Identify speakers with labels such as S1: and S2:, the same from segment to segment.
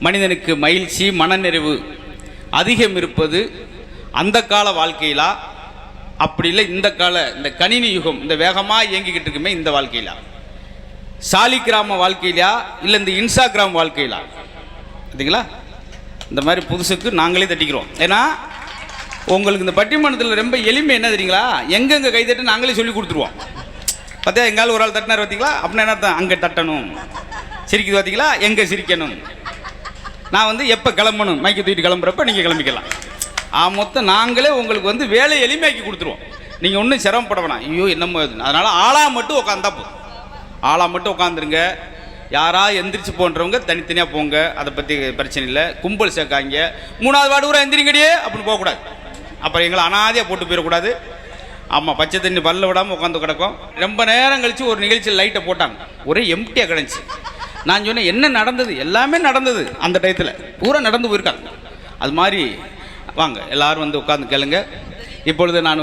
S1: மனிதனுக்கு மகிழ்ச்சி மனநிறைவு அதிகம் இருப்பது அந்த கால வாழ்க்கையிலா, அப்படி இல்லை இந்த கால இந்த கணினி யுகம் இந்த வேகமாக இயங்கிக்கிட்டு இருக்குமே இந்த வாழ்க்கையிலா, சாலிகிராம வாழ்க்கையிலா, இல்லை இந்த இன்ஸ்டாகிராம் வாழ்க்கையிலா? பார்த்தீங்களா, இந்த மாதிரி புதுசுக்கு நாங்களே தட்டிக்கிறோம். ஏன்னா உங்களுக்கு இந்த பட்டிமன்றத்தில் ரொம்ப எளிமை என்ன தெரியுங்களா, எங்கெங்கே கை தட்டு நாங்களே சொல்லி கொடுத்துருவோம். பார்த்தா எங்காலும் ஒரு ஆள் தட்டினார் பார்த்தீங்களா, அப்படின்னா என்ன தான் அங்கே தட்டணும், சிரிக்குது பார்த்தீங்களா, எங்கே சிரிக்கணும், நான் எப்போ கிளம்பணும், மைக்கை தூக்கிட்டு கிளம்புறப்ப நீங்கள் கிளம்பிக்கலாம். மொத்தம் நாங்களே உங்களுக்கு வேலை எளிமையாக்கி கொடுத்துருவோம். நீங்கள் ஒன்றும் சிரமப்பட வேணாம். ஐயோ என்னமோ அதனால் ஆளாக மட்டும் உட்காந்தா போதும். ஆளாக மட்டும் உட்காந்துருங்க. யாரா எந்திரிச்சு போன்றவங்க தனித்தனியாக போங்க, அதை பற்றி பிரச்சனை இல்லை. கும்பல் சேர்க்காங்க, 3வது வார்டு கூட எந்திரிங்கடியே அப்படின்னு போகக்கூடாது. அப்புறம் எங்களை அனாதையாக போட்டு போயிடக்கூடாது. ஆமாம், பச்சை தண்ணி பல்ல விடாமல் உட்காந்து கிடக்கும். ரொம்ப நேரம் கழித்து ஒரு நிகழ்ச்சியில் லைட்டை போட்டாங்க, ஒரே எம்டியாக கிடந்துச்சு. நான் சொன்னேன் என்ன நடந்தது, எல்லாமே நடந்தது அந்த டயத்தில், பூரா நடந்து போயிருக்காங்க. அது மாதிரி வாங்க எல்லோரும் உட்காந்து கேளுங்க. இப்பொழுது நான்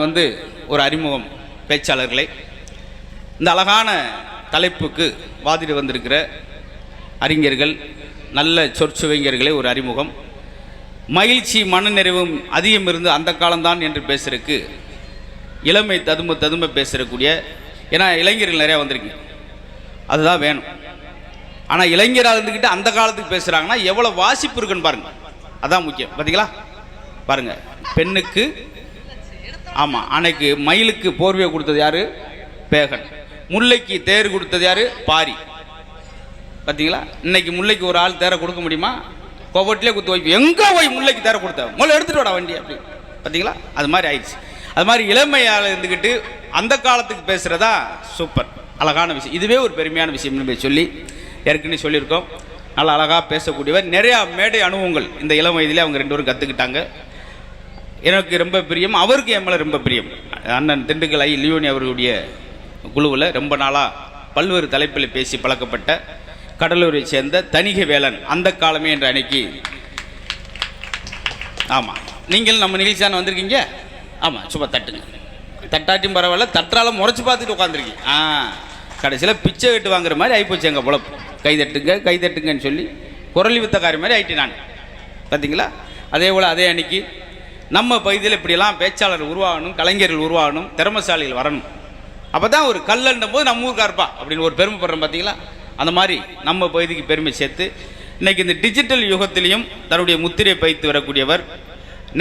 S1: ஒரு அறிமுகம் பேச்சாளர்களை இந்த அழகான தலைப்புக்கு வாதிட வந்திருக்கிற அறிஞர்கள், நல்ல சொற்சுவைஞர்களை ஒரு அறிமுகம். மகிழ்ச்சி மனநிறைவும் அதிகம் இருந்து அந்த காலம்தான் என்று பேசுறதுக்கு இளமை ததும்ப பேசுகிறக்கூடிய, ஏன்னா இளைஞர்கள் நிறையா வந்திருக்கீங்க, அதுதான் வேணும். ஆனால் இளைஞராக இருந்துக்கிட்டு அந்த காலத்துக்கு பேசுகிறாங்கன்னா எவ்வளோ வாசிப்பு இருக்குன்னு பாருங்கள், அதான் முக்கியம். பார்த்தீங்களா, பாருங்கள், பெண்ணுக்கு ஆமாம் அன்னைக்கு மயிலுக்கு போர்வையை கொடுத்தது யார், பேகன். முல்லைக்கு தேர் கொடுத்தது யார், பாரி. பார்த்தீங்களா, இன்னைக்கு முல்லைக்கு ஒரு ஆள் தேரை கொடுக்க முடியுமா? கோவட்டிலே குத்து வைப்பு, எங்கே போய் முல்லைக்கு தேரை கொடுத்த முதல்ல எடுத்துகிட்டு வாடா வண்டி அப்படி. பார்த்தீங்களா, அது மாதிரி ஆயிடுச்சு. அது மாதிரி இளமையால் இருந்துக்கிட்டு அந்த காலத்துக்கு பேசுகிறதா சூப்பர் அழகான விஷயம். இதுவே ஒரு பெருமையான விஷயம்னு சொல்லி ஏற்கனவே சொல்லியிருக்கோம். நல்லா அழகாக பேசக்கூடியவர், நிறையா மேடை அனுபவங்கள் இந்த இளம் வயதிலே அவங்க 2 பேரும் கற்றுக்கிட்டாங்க. எனக்கு ரொம்ப பிரியம், அவருக்கு என் மேலே ரொம்ப பிரியம். அண்ணன் திண்டுக்கல் ஐ லியோனி அவர்களுடைய குழுவில் ரொம்ப நாளாக பல்வேறு தலைப்பில் பேசி பழக்கப்பட்ட கடலூரை சேர்ந்த தணிகை வேலன், அந்த காலமே என்ற அன்னைக்கு. ஆமாம், நீங்கள் நம்ம நிகழ்ச்சியான வந்திருக்கீங்க. ஆமாம், சும்மா தட்டுங்க, தட்டாட்டியும் பரவாயில்ல, தட்டாலும் முறைச்சி பார்த்துட்டு உட்காந்துருக்கீங்க. கடைசியில் பிச்சை கட்டு வாங்குற மாதிரி ஆகிப்போச்சு எங்கள் பொழப்பு. கைதட்டுங்கன்னு சொல்லி குரலி வித்தக்காரி மாதிரி ஆகிட்டு நான். பார்த்தீங்களா, அதே போல் அதே அன்னைக்கு நம்ம பகுதியில் இப்படியெல்லாம் பேச்சாளர் உருவாகணும், கலைஞர்கள் உருவாகணும், திறமசாலிகள் வரணும். அப்போ தான் ஒரு கல்லண்டும் போது நம்ம ஊருக்கா இருப்பா அப்படின்னு ஒரு பெருமைப்படுறோம். பார்த்தீங்களா, அந்த மாதிரி நம்ம பகுதிக்கு பெருமை சேர்த்து இன்றைக்கி இந்த டிஜிட்டல் யுகத்திலையும் தன்னுடைய முத்திரை பதித்து வரக்கூடியவர்.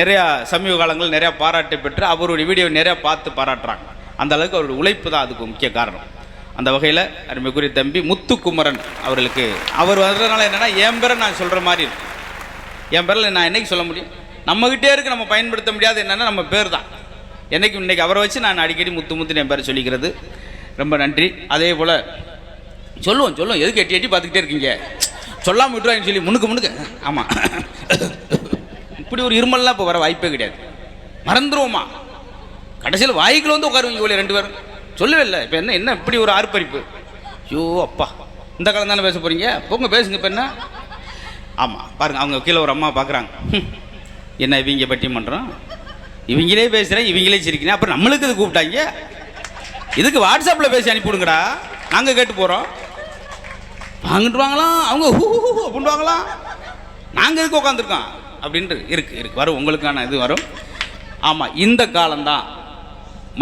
S1: நிறையா சமீப காலங்கள் நிறையா பாராட்டு பெற்று அவருடைய வீடியோ நிறையா பார்த்து பாராட்டுறாங்க. அந்த அளவுக்கு அவருடைய உழைப்பு தான் அதுக்கு முக்கிய காரணம். அந்த வகையில் அருமைக்குரிய தம்பி முத்துக்குமரன் அவர்களுக்கு அவர் வர்றதுனால என்னென்னா என் பேரை நான் சொல்கிற மாதிரி இருக்கும். என் பேரில் நான் என்றைக்கு சொல்ல முடியும், நம்மகிட்டே இருக்கு, நம்ம பயன்படுத்த முடியாது. என்னென்னா நம்ம பேர் தான். என்றைக்கும் இன்றைக்கி அவரை வச்சு நான் அடிக்கடி முத்துன்னு என் பேரை சொல்லிக்கிறது. ரொம்ப நன்றி. அதே போல் சொல்லுவோம் எதுக்கு எட்டி பார்த்துக்கிட்டே இருக்கீங்க, சொல்லாமல் விட்டுருவாங்கன்னு சொல்லி முன்னுக்கு. ஆமாம், இப்படி ஒரு இருமல்லாம் இப்போ வர வாய்ப்பே கிடையாது. மறந்துடுவோமா, கடைசியில் வாய்க்குள்ள உட்காருவீங்க இவ்வளோ 2 பேரும் சொல்லவே இல்லை. இப்போ என்ன இப்படி ஒரு ஆர்ப்பரிப்பு, ஐயோ அப்பா, இந்த காலம் தானே பேச போகிறீங்க, போங்க பேசுங்க. இப்போ என்ன, ஆமாம் பாருங்கள், அவங்க கீழே ஒரு அம்மா பார்க்குறாங்க, என்ன இவங்க பட்டிமன்றம், இவங்களே பேசுகிறேன், இவங்களே சிரிக்கிறேன், அப்புறம் நம்மளுக்கு இது கூப்பிட்டாங்க, இதுக்கு வாட்ஸ்அப்பில் பேசி அனுப்பிவிடுங்கடா, நாங்கள் கேட்டு போகிறோம். வாங்கிட்டு வாங்கலாம், அவங்க அப்படின்னு வாங்கலாம், நாங்கள் இதுக்கு உட்காந்துருக்கோம் அப்படின்ட்டு இருக்கு வரும், உங்களுக்கான இது வரும். ஆமாம், இந்த காலம்தான்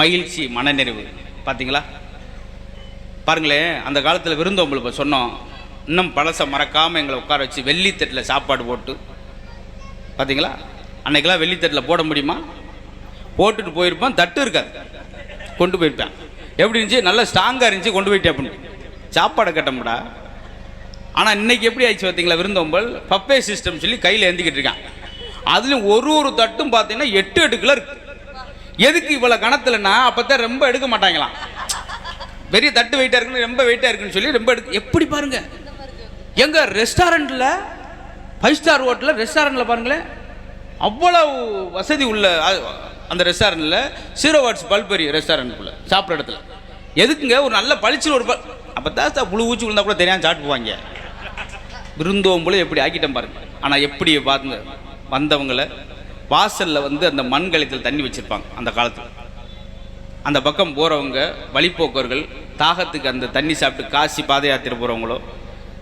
S1: மகிழ்ச்சி மனநிறைவு. பார்த்தீங்களா, பாருங்களேன், அந்த காலத்தில் விருந்தோம்பல் இப்போ சொன்னோம், இன்னும் பழசை மறக்காமல் எங்களை உட்கார வச்சு வெள்ளித்தட்டில் சாப்பாடு போட்டு. பார்த்தீங்களா, அன்றைக்கெல்லாம் வெள்ளித்தட்டில் போட முடியுமா, போட்டுட்டு போயிருப்பான், தட்டு இருக்காது, கொண்டு போயிருப்பேன். எப்படி இருந்துச்சு, நல்லா ஸ்ட்ராங்காக இருந்துச்சு, கொண்டு போயிட்டேன் அப்படின்னு சாப்பாடை கட்டமுடா. ஆனால் இன்றைக்கி எப்படி ஆயிடுச்சு பார்த்தீங்களா, விருந்தோம்பல் பப்பே சிஸ்டம் சொல்லி கையில் ஏந்திக்கிட்டு இருக்கான். அதுலேயும் ஒரு தட்டும் பார்த்தீங்கன்னா 8 கிலோ இருக்குது. எதுக்கு இவ்வளோ கணத்துலன்னா, அப்போ தான் ரொம்ப எடுக்க மாட்டாங்களாம், பெரிய தட்டு வெயிட்டாக இருக்குன்னு, ரொம்ப வெயிட்டாக இருக்குன்னு சொல்லி ரொம்ப எப்படி பாருங்க, எங்கள் ரெஸ்டாரண்ட்டில் 5 ஸ்டார் ஹோட்டலில் ரெஸ்டாரண்ட்டில் பாருங்களேன், அவ்வளோ வசதி உள்ள அந்த ரெஸ்டாரண்ட்டில் 0 வாட்ஸ் பல்பெரிய ரெஸ்டாரண்ட்டுக்குள்ளே சாப்பிட்ற இடத்துல எதுக்குங்க ஒரு நல்ல பளிச்சுன்னு ஒரு அப்போ தான் புழு ஊச்சி விழுந்தா கூட தெரியாமல் சாப்பிட்டு போவாங்க. விருந்தோம்புல எப்படி ஆக்கிட்டேன் பாருங்க. ஆனால் எப்படி பாருங்க, வந்தவங்களை வாசலில் அந்த மண் கலத்தில் தண்ணி வச்சுருப்பாங்க அந்த காலத்தில். அந்த பக்கம் போகிறவங்க வழிப்போக்கர்கள் தாகத்துக்கு அந்த தண்ணி சாப்பிட்டு காசி பாத யாத்திரை போகிறவங்களோ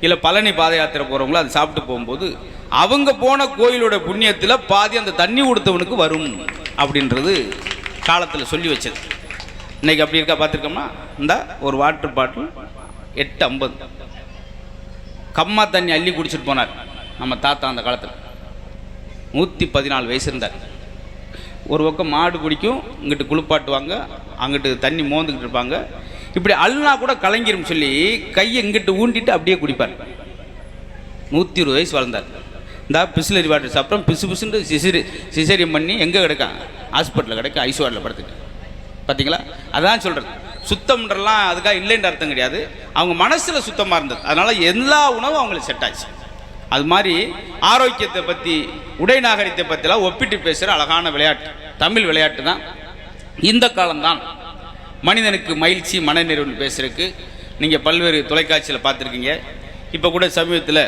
S1: இல்லை பழனி பாத யாத்திரை போகிறவங்களோ அது சாப்பிட்டு போகும்போது அவங்க போன கோயிலோட புண்ணியத்தில் பாதி அந்த தண்ணி கொடுத்தவனுக்கு வரும் அப்படின்றது காலத்தில் சொல்லி வச்சது. இன்றைக்கி அப்படி இருக்கா பார்த்துருக்கோம்னா, இந்த ஒரு வாட்டர் பாட்டில் 8.50 கம்மா தண்ணி அள்ளி குடிச்சிட்டு போனார் நம்ம தாத்தா. அந்த காலத்தில் 114 வயசு இருந்தார். ஒரு பக்கம் மாடு குடிக்கும், இங்கிட்டு குளிப்பாட்டுவாங்க, அங்கிட்டு தண்ணி மோந்துக்கிட்டு இருப்பாங்க. இப்படி அழுனா கூட கலங்கிரும் சொல்லி கையை இங்கிட்டு ஊண்டிட்டு அப்படியே குடிப்பார். 120 வயசு வாழ்ந்தார். இந்த பிஸ்லரி வாட்டர் சாப்பிட்றோம், பிசு பிசுன்னு சிசேரியம் பண்ணி எங்கே கிடக்கான்? ஹாஸ்பிட்டலில் கிடக்க, ஐசியூஆரில் படுத்துட்டு. பார்த்தீங்களா? அதான் சொல்கிறது, சுத்தம்ன்றலாம் அதுக்காக இல்லைன்ற அர்த்தம் கிடையாது. அவங்க மனசில் சுத்தமாக இருந்தது, அதனால் எல்லா உணவும் அவங்களுக்கு செட் ஆச்சு. அது மாதிரி ஆரோக்கியத்தை பற்றி, உடை நாகரிகத்தை பற்றிலாம் ஒப்பிட்டு பேசுகிற அழகான விளையாட்டு தமிழ் விளையாட்டு தான். இந்த காலம்தான் மனிதனுக்கு மகிழ்ச்சி மனநிறைவு பேசுறதுக்கு. நீங்கள் பல்வேறு தொலைக்காட்சியில் பார்த்துருக்கீங்க. இப்போ கூட சமீபத்தில்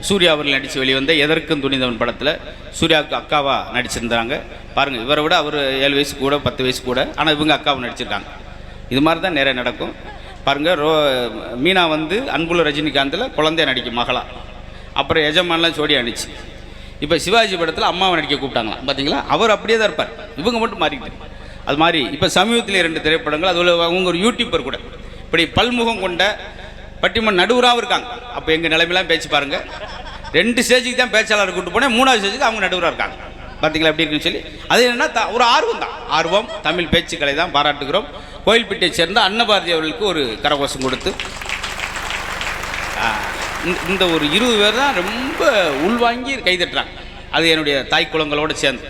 S1: சூர்யா அவர்கள் நடித்து வெளிவந்த எதற்கும் துணிந்தவன் படத்தில் சூர்யாவுக்கு அக்காவாக நடிச்சிருந்தாங்க. பாருங்கள், இவரை விட அவர் 7 வயசு கூட 10 வயசு கூட, ஆனால் இவங்க அக்காவை நடிச்சிருக்காங்க. இது மாதிரி தான் நிறைய நடக்கும். பாருங்கள், மீனா வந்து அன்புள்ள ரஜினிகாந்தில் குழந்தைய நடிக்கும் மகளா, அப்புறம் எஜமான்லாம் ஜோடி அணிச்சு. இப்போ சிவாஜி படத்தில் அம்மாவை நடிக்க கூப்பிட்டாங்களாம். பார்த்தீங்களா? அவர் அப்படியே தான் இருப்பார், இவங்க மட்டும் மாறிக்கிட்டு. அது மாதிரி இப்போ சமீபத்தில் 2 திரைப்படங்கள், அதில் அவங்க ஒரு யூடியூபர் கூட இப்படி பல்முகம் கொண்ட பட்டிமன் நடுவராகவும் இருக்காங்க. அப்போ எங்கள் நிலைமையெல்லாம் பேச்சு பாருங்கள். 2 ஸ்டேஜுக்கு தான் பேச்சாளர் கூப்பிட்டு போனேன், 3வது ஸ்டேஜுக்கு அவங்க நடுவராக இருக்காங்க. பார்த்தீங்களா எப்படி இருக்குன்னு சொல்லி. அது என்னன்னா ஒரு ஆர்வம் தான், ஆர்வம். தமிழ் பேச்சுக்களை தான் பாராட்டுகிறோம். கோயில்பட்டியை சேர்ந்த அன்னபாரதி அவர்களுக்கு ஒரு கரகோஷம் கொடுத்து இந்த ஒரு 20 பேர் தான் ரொம்ப உள்வாங்கி கைதட்டுறாங்க. அது என்னுடைய தாய் குளங்களோடு சேர்ந்து.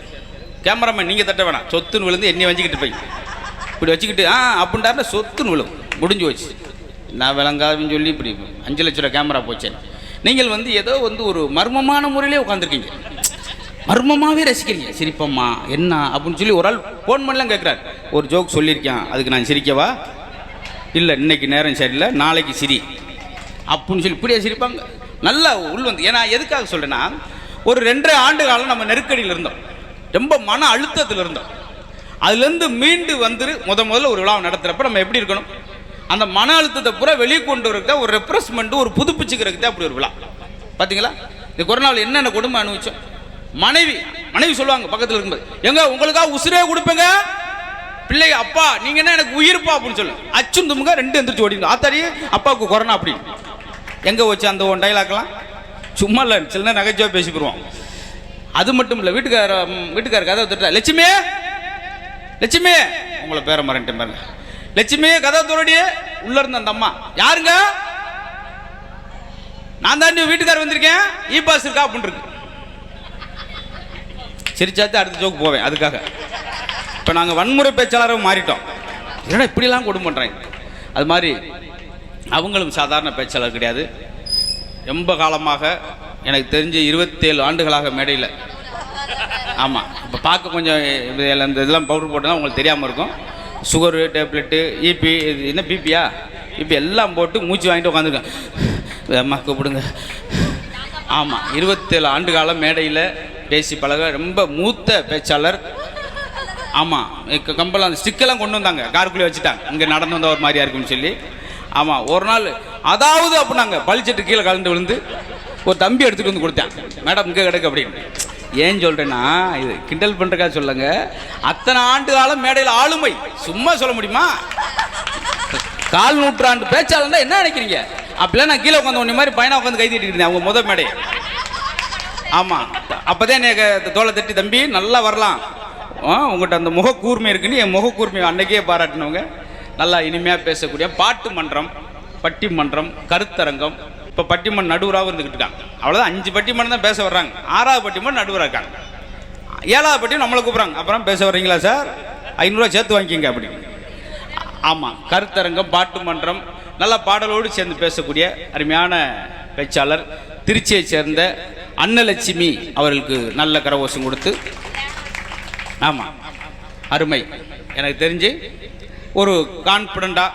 S1: கேமராமேன் நீங்கள் தட்ட வேணாம், சொத்துன்னு விழுந்து என்னை வஞ்சிக்கிட்டு போய் இப்படி வச்சுக்கிட்டு அப்படின்ட்டாருன்னா சொத்துன்னு விழும், முடிஞ்சு போச்சு. நான் விளங்காதுன்னு சொல்லி இப்படி 5 லட்ச ரூபா கேமரா போச்சேன். நீங்கள் வந்து ஏதோ வந்து ஒரு மர்மமான முறையிலே உட்காந்துருக்கீங்க, மர்மமாகவே ரசிக்கிறீங்க. சிரிப்பம்மா என்ன அப்படின்னு சொல்லி ஒரு ஆள் ஃபோன் பண்ணலாம் கேட்குறாரு. ஒரு ஜோக் சொல்லியிருக்கேன், அதுக்கு நான் சிரிக்கவா? இல்லை, இன்னைக்கு நேரம் சரியில்லை, நாளைக்கு சிரி அப்படின்னு சொல்லி இப்படியே சிரிப்பாங்க. நல்லா உள் வந்து. ஏன்னா எதுக்காக சொல்கிறேன்னா, ஒரு 2.5 ஆண்டு காலம் நம்ம நெருக்கடியில் இருந்தோம், ரொம்ப மன அழுத்தத்தில் இருந்தோம். அதுலேருந்து மீண்டு வந்து முதல்ல ஒரு விழாவை நடத்துகிறப்ப நம்ம எப்படி இருக்கணும்? அந்த மன அழுத்தத்தை பூரா வெளியே கொண்டு வரக்க ஒரு ரெப்ரெஸ்மெண்ட், ஒரு புதுப்பிச்சுக்கிறதுக்கு தான் அப்படி ஒரு விழா. பார்த்தீங்களா? இந்த கொரோனாவில் என்னென்ன கொடுமை அனுபவிச்சோம். மனைவி சொல்லுவாங்க பக்கத்தில் இருக்கும்போது, எங்க உங்களுக்காக உசுரே கொடுப்பேங்க பிள்ளைங்க, அப்பா நீங்க என்ன எனக்கு உயிர்ப்பா அப்படின்னு சொல்லு. அச்சும் தும்புங்க 2 எந்திரிச்சு ஓடிங்க. ஆத்தாடி அப்பாவுக்கு கொரோனா அப்படின்னு எங்க வச்சு அந்த ஒன் டைலாக்லாம் சும்மா இல்லை, சில நேரம் நகைச்சுவாக பேசி போடுவோம். அது மட்டும் இல்லை, வீட்டுக்கார கதவை தட்டுறா, லட்சுமி லட்சுமி, உங்களை பேர மறந்துட்டேன் பாருங்க, லட்சுமி கதவை தோறடியே. உள்ள இருந்த அந்த அம்மா, யாருங்க? நான் தான் வீட்டுக்கார வந்திருக்கேன், இ பாஸ் இருக்கா அப்படின்னு இருக்கு. சிரிச்சாத்து அடுத்த ஜோக்கு போவேன். அதுக்காக இப்போ நாங்கள் வன்முறை பேச்சாளராக மாறிட்டோம். ஏன்னா இப்படிலாம் கொடுமை பண்ணுறாங்க. அது மாதிரி அவங்களும் சாதாரண பேச்சாளர் கிடையாது. ரொம்ப காலமாக எனக்கு தெரிஞ்சு 27 ஆண்டுகளாக மேடையில். ஆமாம், இப்போ பார்க்க கொஞ்சம் இந்த இதெல்லாம் பவுடர் போட்டுனா உங்களுக்கு தெரியாமல் இருக்கும். சுகரு டேப்லெட்டு, இபி, என்ன பிபியா, இப்போ எல்லாம் போட்டு மூச்சு வாங்கிட்டு உட்காந்துருக்கேன். அம்மா கூப்பிடுங்க. ஆமாம், 27 ஆண்டு காலம் மேடையில் பேசி பழக ரொம்ப மூத்த பேச்சாளர். ஆமாம், கம்பெல்லாம் அந்த ஸ்டிக்கெல்லாம் கொண்டு வந்தாங்க, காருக்குள்ளே வச்சுட்டாங்க, இங்கே நடந்து வந்தால் ஒரு மாதிரியா இருக்குன்னு சொல்லி. ஆமாம், ஒரு நாள் அதாவது அப்படின்னாங்க, பளிச்சட்டு கீழே கலந்து விழுந்து ஒரு தம்பி எடுத்துகிட்டு வந்து கொடுத்தேன். மேடம் இங்கே கிடக்கு அப்படின்னு. ஏன் சொல்கிறேன்னா, இது கிண்டல் பண்ணுறக்கா சொல்லுங்க. அத்தனை ஆண்டு காலம் மேடையில் ஆளுமை சும்மா சொல்ல முடியுமா? 4 நூற்றாண்டு பேச்சாளர் என்ன நினைக்கிறீங்க? அப்படிலாம் நான் கீழே உட்காந்து ஒன்று மாதிரி பையனாக உட்காந்து கை தட்டிட்டு இருந்தேன் அவங்க முதல் மேடை. ஆமாம், அப்போதான் எனக்கு தோலை தட்டி, தம்பி நல்லா வரலாம், உங்கள்கிட்ட அந்த முகக்கூர்மை இருக்குன்னு என் முகக்கூர்மையை அன்னைக்கே பாராட்டினவங்க. நல்லா இனிமையாக பேசக்கூடிய பாட்டு மன்றம், பட்டிமன்றம், கருத்தரங்கம். இப்போ பட்டிமன்றம் நடுவராகவும் இருந்துக்கிட்டு இருக்காங்க. அவ்வளோதான், 5 பட்டிமன்றம் தான் பேச வர்றாங்க. 6வது பட்டிமன்றம் நடுவராக இருக்காங்க. 7வது பட்டிமன்றம் நம்மளை கூப்பிட்றாங்க. அப்புறம் பேச வர்றீங்களா சார், 500 ரூபா சேர்த்து வாங்கிக்கிங்க அப்படி. ஆமாம், கருத்தரங்கம், பாட்டு மன்றம், நல்லா பாடலோடு சேர்ந்து பேசக்கூடிய அருமையான பேச்சாளர். திருச்சியை சேர்ந்த அன்னலட்சுமி அவர்களுக்கு நல்ல கரகோஷம் கொடுத்து. ஆமாம், அருமை. எனக்கு தெரிஞ்சு ஒரு கான்ஃபிடண்டாக,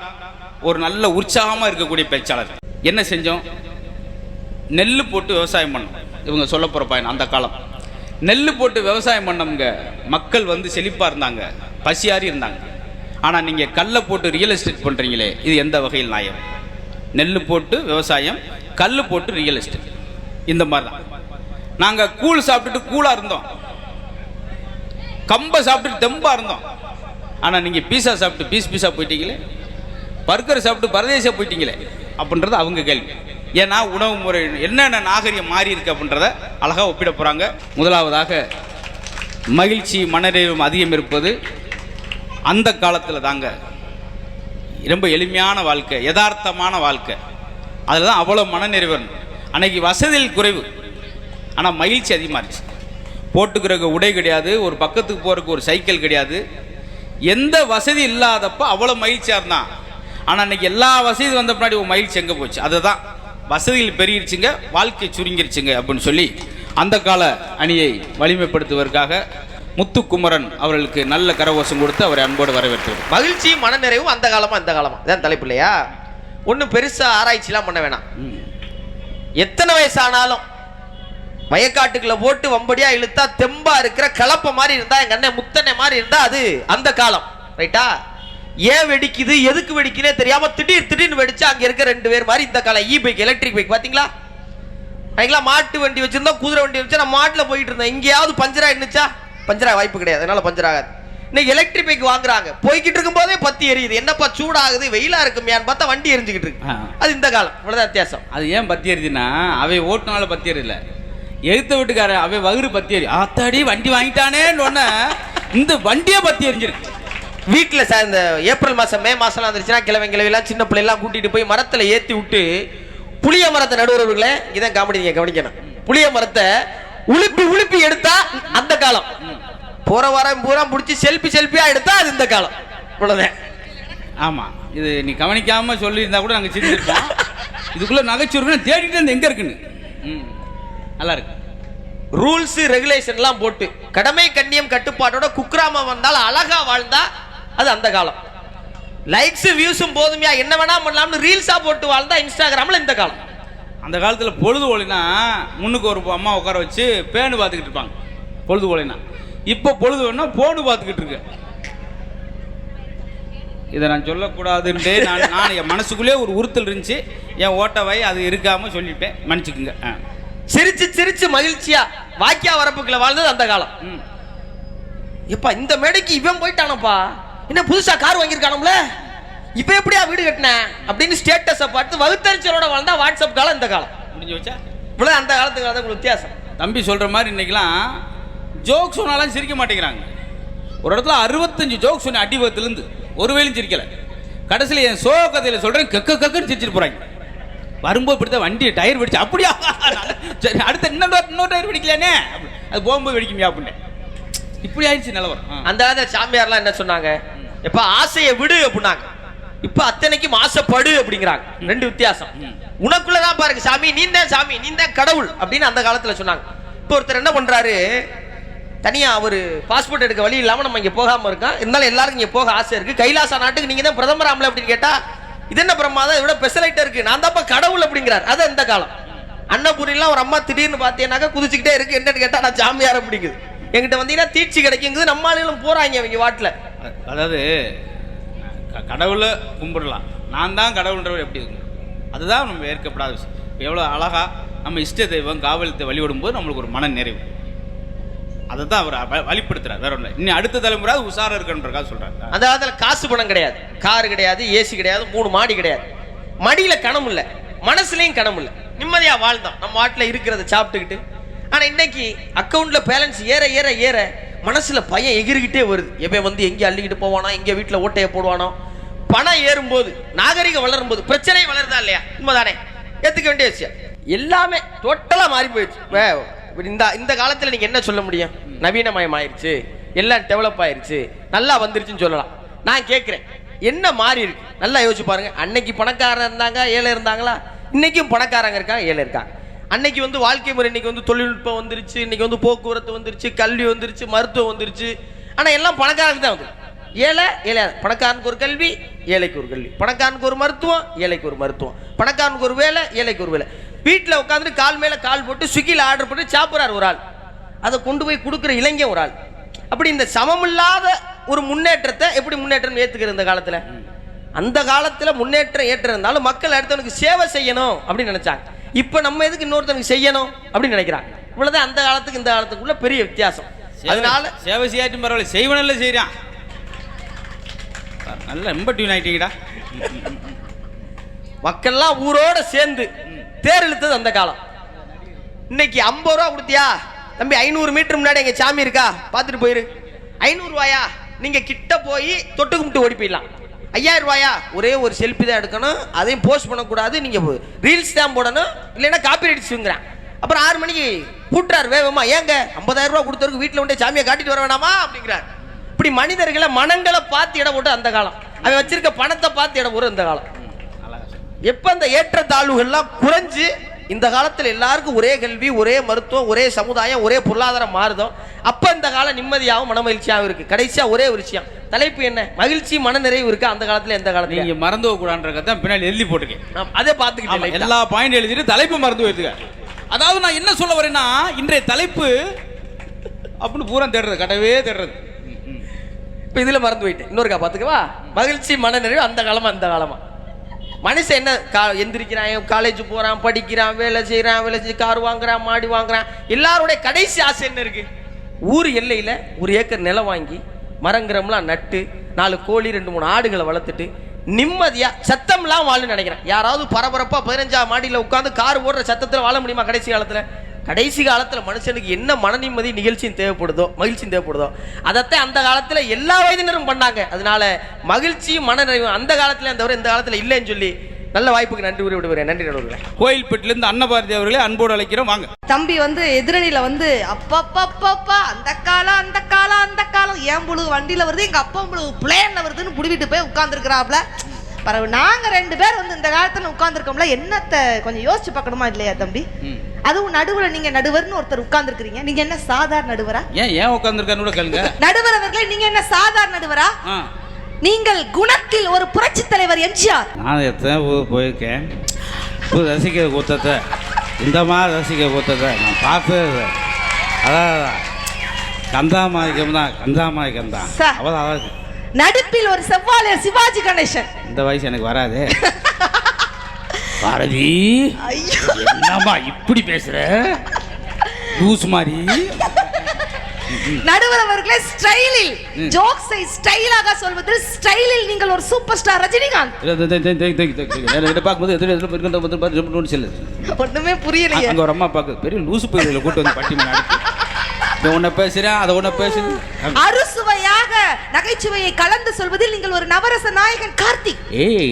S1: ஒரு நல்ல உற்சாகமாக இருக்கக்கூடிய பேச்சாளர். என்ன செஞ்சோம்? நெல் போட்டு விவசாயம் பண்ணோம். இவங்க சொல்ல போகிற பயன், அந்த காலம் நெல் போட்டு விவசாயம் பண்ணவங்க மக்கள் வந்து செழிப்பாக இருந்தாங்க, பசியாரி இருந்தாங்க. ஆனால் நீங்கள் கல்லை போட்டு ரியல் எஸ்டேட் பண்ணுறீங்களே, இது எந்த வகையில் நியாயம்? நெல் போட்டு விவசாயம், கல் போட்டு ரியல் எஸ்டேட். இந்த மாதிரி தான் நாங்கள் கூழ் சாப்பிட்டுட்டு கூலாக இருந்தோம், கம்பை சாப்பிட்டுட்டு தெம்பா இருந்தோம். ஆனால் நீங்கள் பீஸா சாப்பிட்டு பீஸா போயிட்டீங்களே, பர்கர் சாப்பிட்டு பரதேசியா போயிட்டீங்களே அப்படின்றது அவங்க கேள்வி. ஏன்னா உணவு முறை என்னென்ன நாகரிகம் மாறி இருக்கு அப்படின்றத அழகாக ஒப்பிட போகிறாங்க. முதலாவதாக மகிழ்ச்சி மனநிறைவும் அதிகம் இருப்பது அந்த காலத்தில் தாங்க. ரொம்ப எளிமையான வாழ்க்கை, யதார்த்தமான வாழ்க்கை, அதில் தான் அவ்வளோ மனநிறைவு. அன்னைக்கு வசதியில் குறைவு, ஆனால் மகிழ்ச்சி அதிகமாக இருந்துச்சு. போட்டுக்கிறக்கு உடை கிடையாது, ஒரு பக்கத்துக்கு போகிறதுக்கு ஒரு சைக்கிள் கிடையாது, எந்த வசதி இல்லாதப்போ அவ்வளோ மகிழ்ச்சியாக இருந்தான். ஆனால் அன்றைக்கி எல்லா வசதி வந்த பின்னாடி ஒரு மகிழ்ச்சி எங்கே போச்சு? அதுதான் வசதிகள் பெருகிருச்சுங்க, வாழ்க்கை சுருங்கிருச்சுங்க அப்படின்னு சொல்லி அந்த கால அணியை வலிமைப்படுத்துவதற்காக முத்துக்குமரன் அவர்களுக்கு நல்ல கரகோஷம் கொடுத்து அவரை அன்போடு வரவேற்று.
S2: மகிழ்ச்சி மனநிறைவும் அந்த காலமா இந்த காலமா இதான் தலைப்பு இல்லையா? ஒன்றும் பெருசாக ஆராய்ச்சிலாம் பண்ண வேணாம். எத்தனை வயசானாலும் வயக்காட்டுக்குள்ள போட்டு வம்படியா இழுத்தா தெம்பா இருக்கிற கலப்ப மாதிரி இருந்தா, எங்க அண்ணன் முத்தனை மாதிரி இருந்தா அது அந்த காலம். ரைட்டா? ஏன் வெடிக்குது எதுக்கு வெடிக்குன்னே தெரியாம திடீர்னு வெடிச்சா அங்க இருக்க 2 பேர் மாதிரி இந்த காலம். இ பைக், எலக்ட்ரிக் பைக் பாத்தீங்களா? மாட்டு வண்டி வச்சிருந்தோம், குதிரை வண்டி வச்சு நான் மாட்டில் போயிட்டு இருந்தேன். எங்கேயாவது பஞ்சரா இருந்துச்சா? பஞ்சரா வாய்ப்பு கிடையாது, அதனால பஞ்சர் ஆகாது. இன்னைக்கு எலக்ட்ரிக் பைக் வாங்குறாங்க, போய்கிட்டு இருக்கும் போதே பத்தி எரியுது. என்னப்பா சூடாகுது, வெயிலா இருக்குமையான்னு பார்த்தா வண்டி எரிஞ்சுக்கிட்டு இருக்கு. அது இந்த காலம், இவ்வளவுதான் வித்தியாசம்.
S1: அது ஏன் பத்தி எரியுதுன்னா, அவை ஓட்டுனால பத்தி எரியல, எழுத்த வீட்டுக்கார அவை வகுறு பத்தி எரி. ஆத்தாடி வண்டி வாங்கிட்டானேன்னு இந்த வண்டியே பத்தி எரிஞ்சிருக்கு.
S2: வீட்டுல இந்த ஏப்ரல் மாசம் மே மாசம் வந்துருச்சுன்னா கிழவெல்லாம் சின்ன பிள்ளைலாம் கூட்டிட்டு போய் மரத்துல ஏத்தி விட்டு புளிய மரத்தை நடுவர்களே, இதான் காமெடி, நீங்க கவனிக்கணும். புளிய மரத்தை உளுப்பி எடுத்தா அந்த காலம். போற வாரம் பூரா பிடிச்சி செல்ஃபியா எடுத்தா அது இந்த காலம். இவ்வளவுதான்.
S1: ஆமா, இது நீ கவனிக்காம சொல்லியிருந்தா கூட நாங்க சிரிச்சிருப்போம். இதுக்குள்ள நகைச்சுவை தேடிட்டு இருந்து எங்க இருக்குன்னு. நல்லா இருக்கு.
S2: ரூல்ஸ் ரெகுலேஷன் எல்லாம் போட்டு கடமை கண்ணியம் கட்டுப்பாட்டோட குக்கிராம வந்தால் அழகா வாழ்ந்தா அது அந்த காலம். லைக்ஸ் வியூஸும் போதுமையா என்ன வேணா பண்ணலாம்னு ரீல்ஸா போட்டு வாழ்ந்தா இன்ஸ்டாகிராம்ல இந்த காலம்.
S1: அந்த காலத்தில் பொழுது ஓலினா முன்னுக்கு ஒரு அம்மா உட்கார வச்சு பேனு பார்த்துக்கிட்டு இருப்பாங்க பொழுது ஓலினா. இப்போ பொழுது வேணா போனு பார்த்துக்கிட்டு இருக்கு. இதை நான் சொல்லக்கூடாதுன்ட்டு நான் என் மனசுக்குள்ளே ஒரு உறுத்தல் இருந்துச்சு. என் ஓட்டவை அது இருக்காம சொல்லிட்டேன், மன்னிச்சுக்குங்க.
S2: சிரிச்சு மகிழ்ச்சியா வாக்கியா வரப்புக்குள்ள வாழ்ந்தது அந்த காலம். எப்பா இந்த மேடைக்கு இவன் போயிட்டானப்பா, என்ன புதுசா கார் வாங்கியிருக்கானும்ல, இப்ப எப்படியா வீடு கட்டின அப்படின்னு ஸ்டேட்டஸை பார்த்து வகுத்தறிச்சலோட வாழ்ந்தா வாட்ஸ்அப் காலம் இந்த காலம். முடிஞ்சு வச்சா இவ்வளவு அந்த காலத்துக்கு தான் வித்தியாசம்.
S1: தம்பி சொல்ற மாதிரி இன்னைக்கெல்லாம் ஜோக் சொன்னாலும் சிரிக்க மாட்டேங்கிறாங்க. ஒரு இடத்துல 65 ஜோக் சொன்ன அடிவத்திலிருந்து ஒரு வேலையும் சிரிக்கல. கடைசியில் என் சோக கதையில சொல்றேன் கக்குன்னு சிரிச்சிட்டு போறாங்க. வரும்போது இப்படித்தான் வண்டி டயர் வெடிச்சு, அப்படியா சரி அடுத்த இன்னொரு டயர் வெடிக்கலானே, அது போகும்போது வெடிக்குமியா அப்படின்னு இப்படி ஆயிடுச்சு நிலவரம். அந்த
S2: காலத்துல சாமியார்லாம் என்ன சொன்னாங்க? எப்ப ஆசையை விடு அப்படின்னாங்க. இப்ப அத்தனைக்கும் ஆசைப்படு அப்படிங்கிறாங்க. 2 வித்தியாசம். உனக்குள்ளதான் பாருங்க சாமி, நீ தான் சாமி, நீ தான் கடவுள் அப்படின்னு அந்த காலத்துல சொன்னாங்க. இப்ப ஒருத்தர் என்ன பண்றாரு, தனியா ஒரு பாஸ்போர்ட் எடுக்க வழி இல்லாம நம்ம இங்க போகாம இருக்கோம், இருந்தாலும் எல்லாருக்கும் இங்க போக ஆசை இருக்கு, கைலாசா நாட்டுக்கு நீங்க தான் பிரதமர் ஆமல அப்படின்னு கேட்டா இது என்ன பிரமாதம், இதோட ஸ்பெஷலைட்டா இருக்கு, நான் தான் கடவுள் அப்படிங்கிறார். அது இந்த காலம். அன்னபூரிலாம் ஒரு அம்மா திடீர்னு பார்த்தீங்கன்னாக்கா குதிச்சுக்கிட்டே இருக்கு, என்னன்னு கேட்டா நான் சாமியார் அப்படிங்குது. என்கிட்ட வந்தீங்கன்னா தீட்சி கிடைக்குங்குது. நம்ம ஆளுகளும் போறாங்க அவங்க வாட்டில்.
S1: அதாவது கடவுளை கும்பிடலாம், நான் தான் கடவுள்ன்றவர் எப்படி இருக்கும், அதுதான் நம்ம ஏற்கப்படாத விஷயம். எவ்வளோ அழகா நம்ம இஷ்ட தெய்வம் காவலத்தை வழிபடும் போது நம்மளுக்கு ஒரு மன நிறைவு. அதை தான் அவர் வழிபடுத்துறாரு, வேற ஒன்று. இன்னும் அடுத்த தலைமுறை உஷாரா இருக்குன்றக்காக சொல்றாரு. அந்த
S2: காலத்துல காசு பணம் கிடையாது, காரு கிடையாது, ஏசி கிடையாது, 3 மாடி கிடையாது, மடியில கணம் இல்லை, மனசுலயும் கணம் இல்லை, நிம்மதியா வாழ்ந்தோம் நம்ம வாட்டில் இருக்கிறத சாப்பிட்டுக்கிட்டு. ஆனா இன்னைக்கு அக்கௌண்ட்ல பேலன்ஸ் ஏற ஏற ஏற மனசுல பயம் எகிரிக்கிட்டே வருது. எப்ப வந்து எங்க அள்ளிக்கிட்டு போவானோ, எங்க வீட்டுல ஓட்டையை போடுவானோ. பணம் ஏறும்போது நாகரிகம் வளரும் போது பிரச்சனை வளருதா இல்லையா? உண்மைதானே? ஏத்துக்க வேண்டிய விஷயம். எல்லாமே டோட்டலா மாறி போயிடுச்சு. இந்த காலத்துல நீங்க என்ன சொல்ல முடியும்? நவீனமயம் ஆயிருச்சு, எல்லாம் டெவலப் ஆயிருச்சு, நல்லா வந்துருச்சுன்னு சொல்லலாம். நான் கேட்கிறேன், என்ன மாறி இருக்கு? நல்லா யோசிச்சு பாருங்க. அன்னைக்கு பணக்காரன் இருந்தாங்க, ஏழை இருந்தாங்களா? இன்னைக்கும் பணக்காரங்க இருக்காங்க, ஏழை இருக்காங்க. அன்னைக்கு வந்து வாழ்க்கை முறை, இன்னைக்கு வந்து தொழில்நுட்பம் வந்துருச்சு, இன்னைக்கு வந்து போக்குவரத்து வந்துருச்சு, கல்வி வந்துருச்சு, மருத்துவம் வந்துருச்சு. ஆனா எல்லாம் பணக்காரனுக்கு தான் வந்து. ஏழை பணக்காரனுக்கு ஒரு கல்வி, ஏழைக்கு ஒரு கல்வி, பணக்காரனுக்கு ஒரு மருத்துவம், ஏழைக்கு ஒரு மருத்துவம், பணக்காரனுக்கு ஒரு வேலை, ஏழைக்கு ஒரு வேலை. வீட்டில் உட்காந்துட்டு கால் மேல கால் போட்டு ஸ்விக்கியில் ஆர்டர் பண்ணி சாப்பிட்றாரு ஒரு ஆள், அதை கொண்டு போய் கொடுக்குற இளைஞன் ஒரு ஆள். அப்படி இந்த சமமில்லாத ஒரு முன்னேற்றத்தை எப்படி முன்னேற்றம் ஏத்துக்கிறது இந்த காலத்துல? அந்த காலத்துல முன்னேற்றம் ஏற்ற இருந்தாலும் மக்கள் அடுத்தவனுக்கு சேவை செய்யணும் அப்படின்னு நினைச்சாங்க. இப்ப நம்ம எதுக்கு இன்னொருத்தனுக்கு செய்யணும் அப்படின்னு நினைக்கிறாங்க. இவ்வளவுதான் அந்த காலத்துக்கு இந்த காலத்துக்குள்ள பெரிய வித்தியாசம். அதனால
S1: சேவை செய்யாட்டும் பரவாயில்ல, செய்வனல்ல செய்யறான். நல்ல ரொம்ப டியூன் ஆயிட்டீங்கடா.
S2: மக்கள்லாம் ஊரோட சேர்ந்து தேர் இழுத்தது அந்த காலம். இன்னைக்கு 50 ரூபா கொடுத்தியா தம்பி, 500 மீட்டர் முன்னாடி எங்க சாமி இருக்கா பார்த்துட்டு போயிரு. 500 ரூபாயா, நீங்க கிட்ட போய் தொட்டு கும்பிட்டு ஓடி போயிடலாம். 5000 ரூபாயா, ஒரே ஒரு செல்ஃபி தான் எடுக்கணும், அதையும் போஸ்ட் பண்ணக்கூடாது, நீங்க ரீல்ஸ் தான் போடணும், இல்லைன்னா காப்பி அடிச்சுங்கிறான். அப்புறம் 6 மணிக்கு கூட்டுறாரு வேகமா, ஏங்க 50000 ரூபா கொடுத்தவருக்கு வீட்டில் கொண்டே சாமியை காட்டிட்டு வர வேணாமா அப்படிங்கிறார். இப்படி மனிதர்களை மனங்களை பார்த்து இடம் போட்டு அந்த காலம், அவன் வச்சிருக்க பணத்தை பார்த்து இடம் போடுற இந்த காலம். எப்ப அந்த ஏற்றத்தாழ்வுகள்லாம் குறைஞ்சு இந்த காலத்தில் எல்லாருக்கும் ஒரே கல்வி, ஒரே மருத்துவம், ஒரே சமுதாயம், ஒரே பொருளாதாரம் மாறுதோம், அப்ப இந்த காலம் நிம்மதியாகவும் மன மகிழ்ச்சியாகவும் இருக்கு. கடைசியா ஒரே ஒரு விஷயம், தலைப்பு என்ன, மகிழ்ச்சி மன நிறைவு இருக்கு அந்த காலத்துல எந்த காலத்துல.
S1: நீங்க மறந்து கூடாதுன்றதான் பின்னாடி எழுதி போட்டுருக்கேன்,
S2: அதே பார்த்துக்கிட்டேன்.
S1: எல்லா பாயிண்ட் எழுதிட்டு தலைப்பு மறந்து போயிருக்க. அதாவது நான் என்ன சொல்ல வரேன்னா, இன்றைய தலைப்பு அப்படின்னு பூரா தேடுறது, கடவே தேடுறது.
S2: இப்ப இதுல மறந்து போயிட்டேன், இன்னொருக்கா பாத்துக்கவா. மகிழ்ச்சி மன நிறைவு அந்த காலமா இந்த காலமா. மனுஷன் என்ன எந்திரிக்கிறான், காலேஜ் போறான், படிக்கிறான், வேலை செய்யறான், கார் வாங்குறான், மாடி வாங்குறான். எல்லாருடைய கடைசி ஆசை என்ன இருக்கு, ஊர் எல்லையில 1 ஏக்கர் நிலம் வாங்கி மரங்கிரம்லாம் நட்டு 4 கோழி 2-3 ஆடுகளை வளர்த்துட்டு நிம்மதியா சத்தம்லாம் வாழ நினைக்கிறேன். யாராவது பரபரப்பா 15ஆம் மாடியில் உட்காந்து கார் ஓடுற சத்தத்துல வாழ முடியுமா கடைசி காலத்துல? கடைசி காலத்துல மனுஷனுக்கு என்ன மன நிம்மதி நிகழ்ச்சியும் தேவைப்படுதோ, மகிழ்ச்சியும் தேவைப்படுதோ, அதைத்தான் அந்த காலத்துல எல்லா வயதினரும் பண்ணாங்க. அதனால மகிழ்ச்சியும் மன நிறைவு அந்த காலத்துல தவிர இந்த காலத்துல இல்லைன்னு சொல்லி நல்ல வாய்ப்புக்கு நன்றி கூறி விடுவேன். நன்றி நடுவர்களே.
S1: கோயில்பட்டிலிருந்து அன்னபாரதி அவர்களே அன்போடு அழைக்கிறோம், வாங்க.
S3: தம்பி எதிரணியில அப்பப்பா அந்த காலம் அந்த காலம் அந்த காலம், என் புழு வண்டியில வருது, எங்க அப்பா புழு பிளேன்ல வருதுன்னு புடிவிட்டு போய் உட்கார்ந்துருக்கிறாப்ல. பரவாயில்ல, நாங்க 2 பேர் இந்த காலத்துல உட்கார்ந்துருக்கோம்ல, என்னத்தை கொஞ்சம் யோசிச்சு பார்க்கணுமா இல்லையா தம்பி? அதுவும் நடுவுல நீங்க நடுவர்னு ஒருத்தர் உட்கார்ந்துருக்கீங்க, நீங்க என்ன சாதாரண நடுவரா?
S1: ஏன் உட்கார்ந்துருக்கான்னு கூட கேளுங்க.
S3: நடுவர் அவர்களே, நீங்க என்ன சாதாரண நடுவரா? நீங்கள் குணத்தில் ஒரு புரட்சி தலைவர் எம்ஜிஆர்.
S1: நான் எத்தனை போயிருக்கேன் ரசிக்க கூத்தத்தை, இந்த மாதிரி ரசிக்க கூத்தத்தை நான் பார்த்தது. அதான் கந்தாமாய்க்கம் தான், கந்தாமாய்க்கம் தான். அவ்வளோ
S3: நடிப்பில் ஒரு செவ்வாழையர் சிவாஜி கணேசன்.
S1: இந்த வயசு எனக்கு வராது. பாரதி, என்னம்மா இப்படி பேசுற லூஸ் மாதிரி?
S3: நடுவர் அவர்களே, ஸ்டைலில் ஜோக்ஸை ஸ்டைலாக சொல்வதில் ஸ்டைலில் நீங்கள் ஒரு சூப்பர் ஸ்டார் ரஜினிகாந்த். ஒண்ணுமே புரியலையே.
S1: அங்க ஒரு அம்மா பாக்கு பெரிய லூசு பயிரில் கூட்டு வந்து பட்டி முன்னாடி உன்னை பேசுறேன், அதை உன்னை பேசுது.
S3: அறுசுவையாக நகைச்சுவையை கலந்து சொல்வதில் நீங்கள் ஒரு நவரச நாயகன் கார்த்திக்.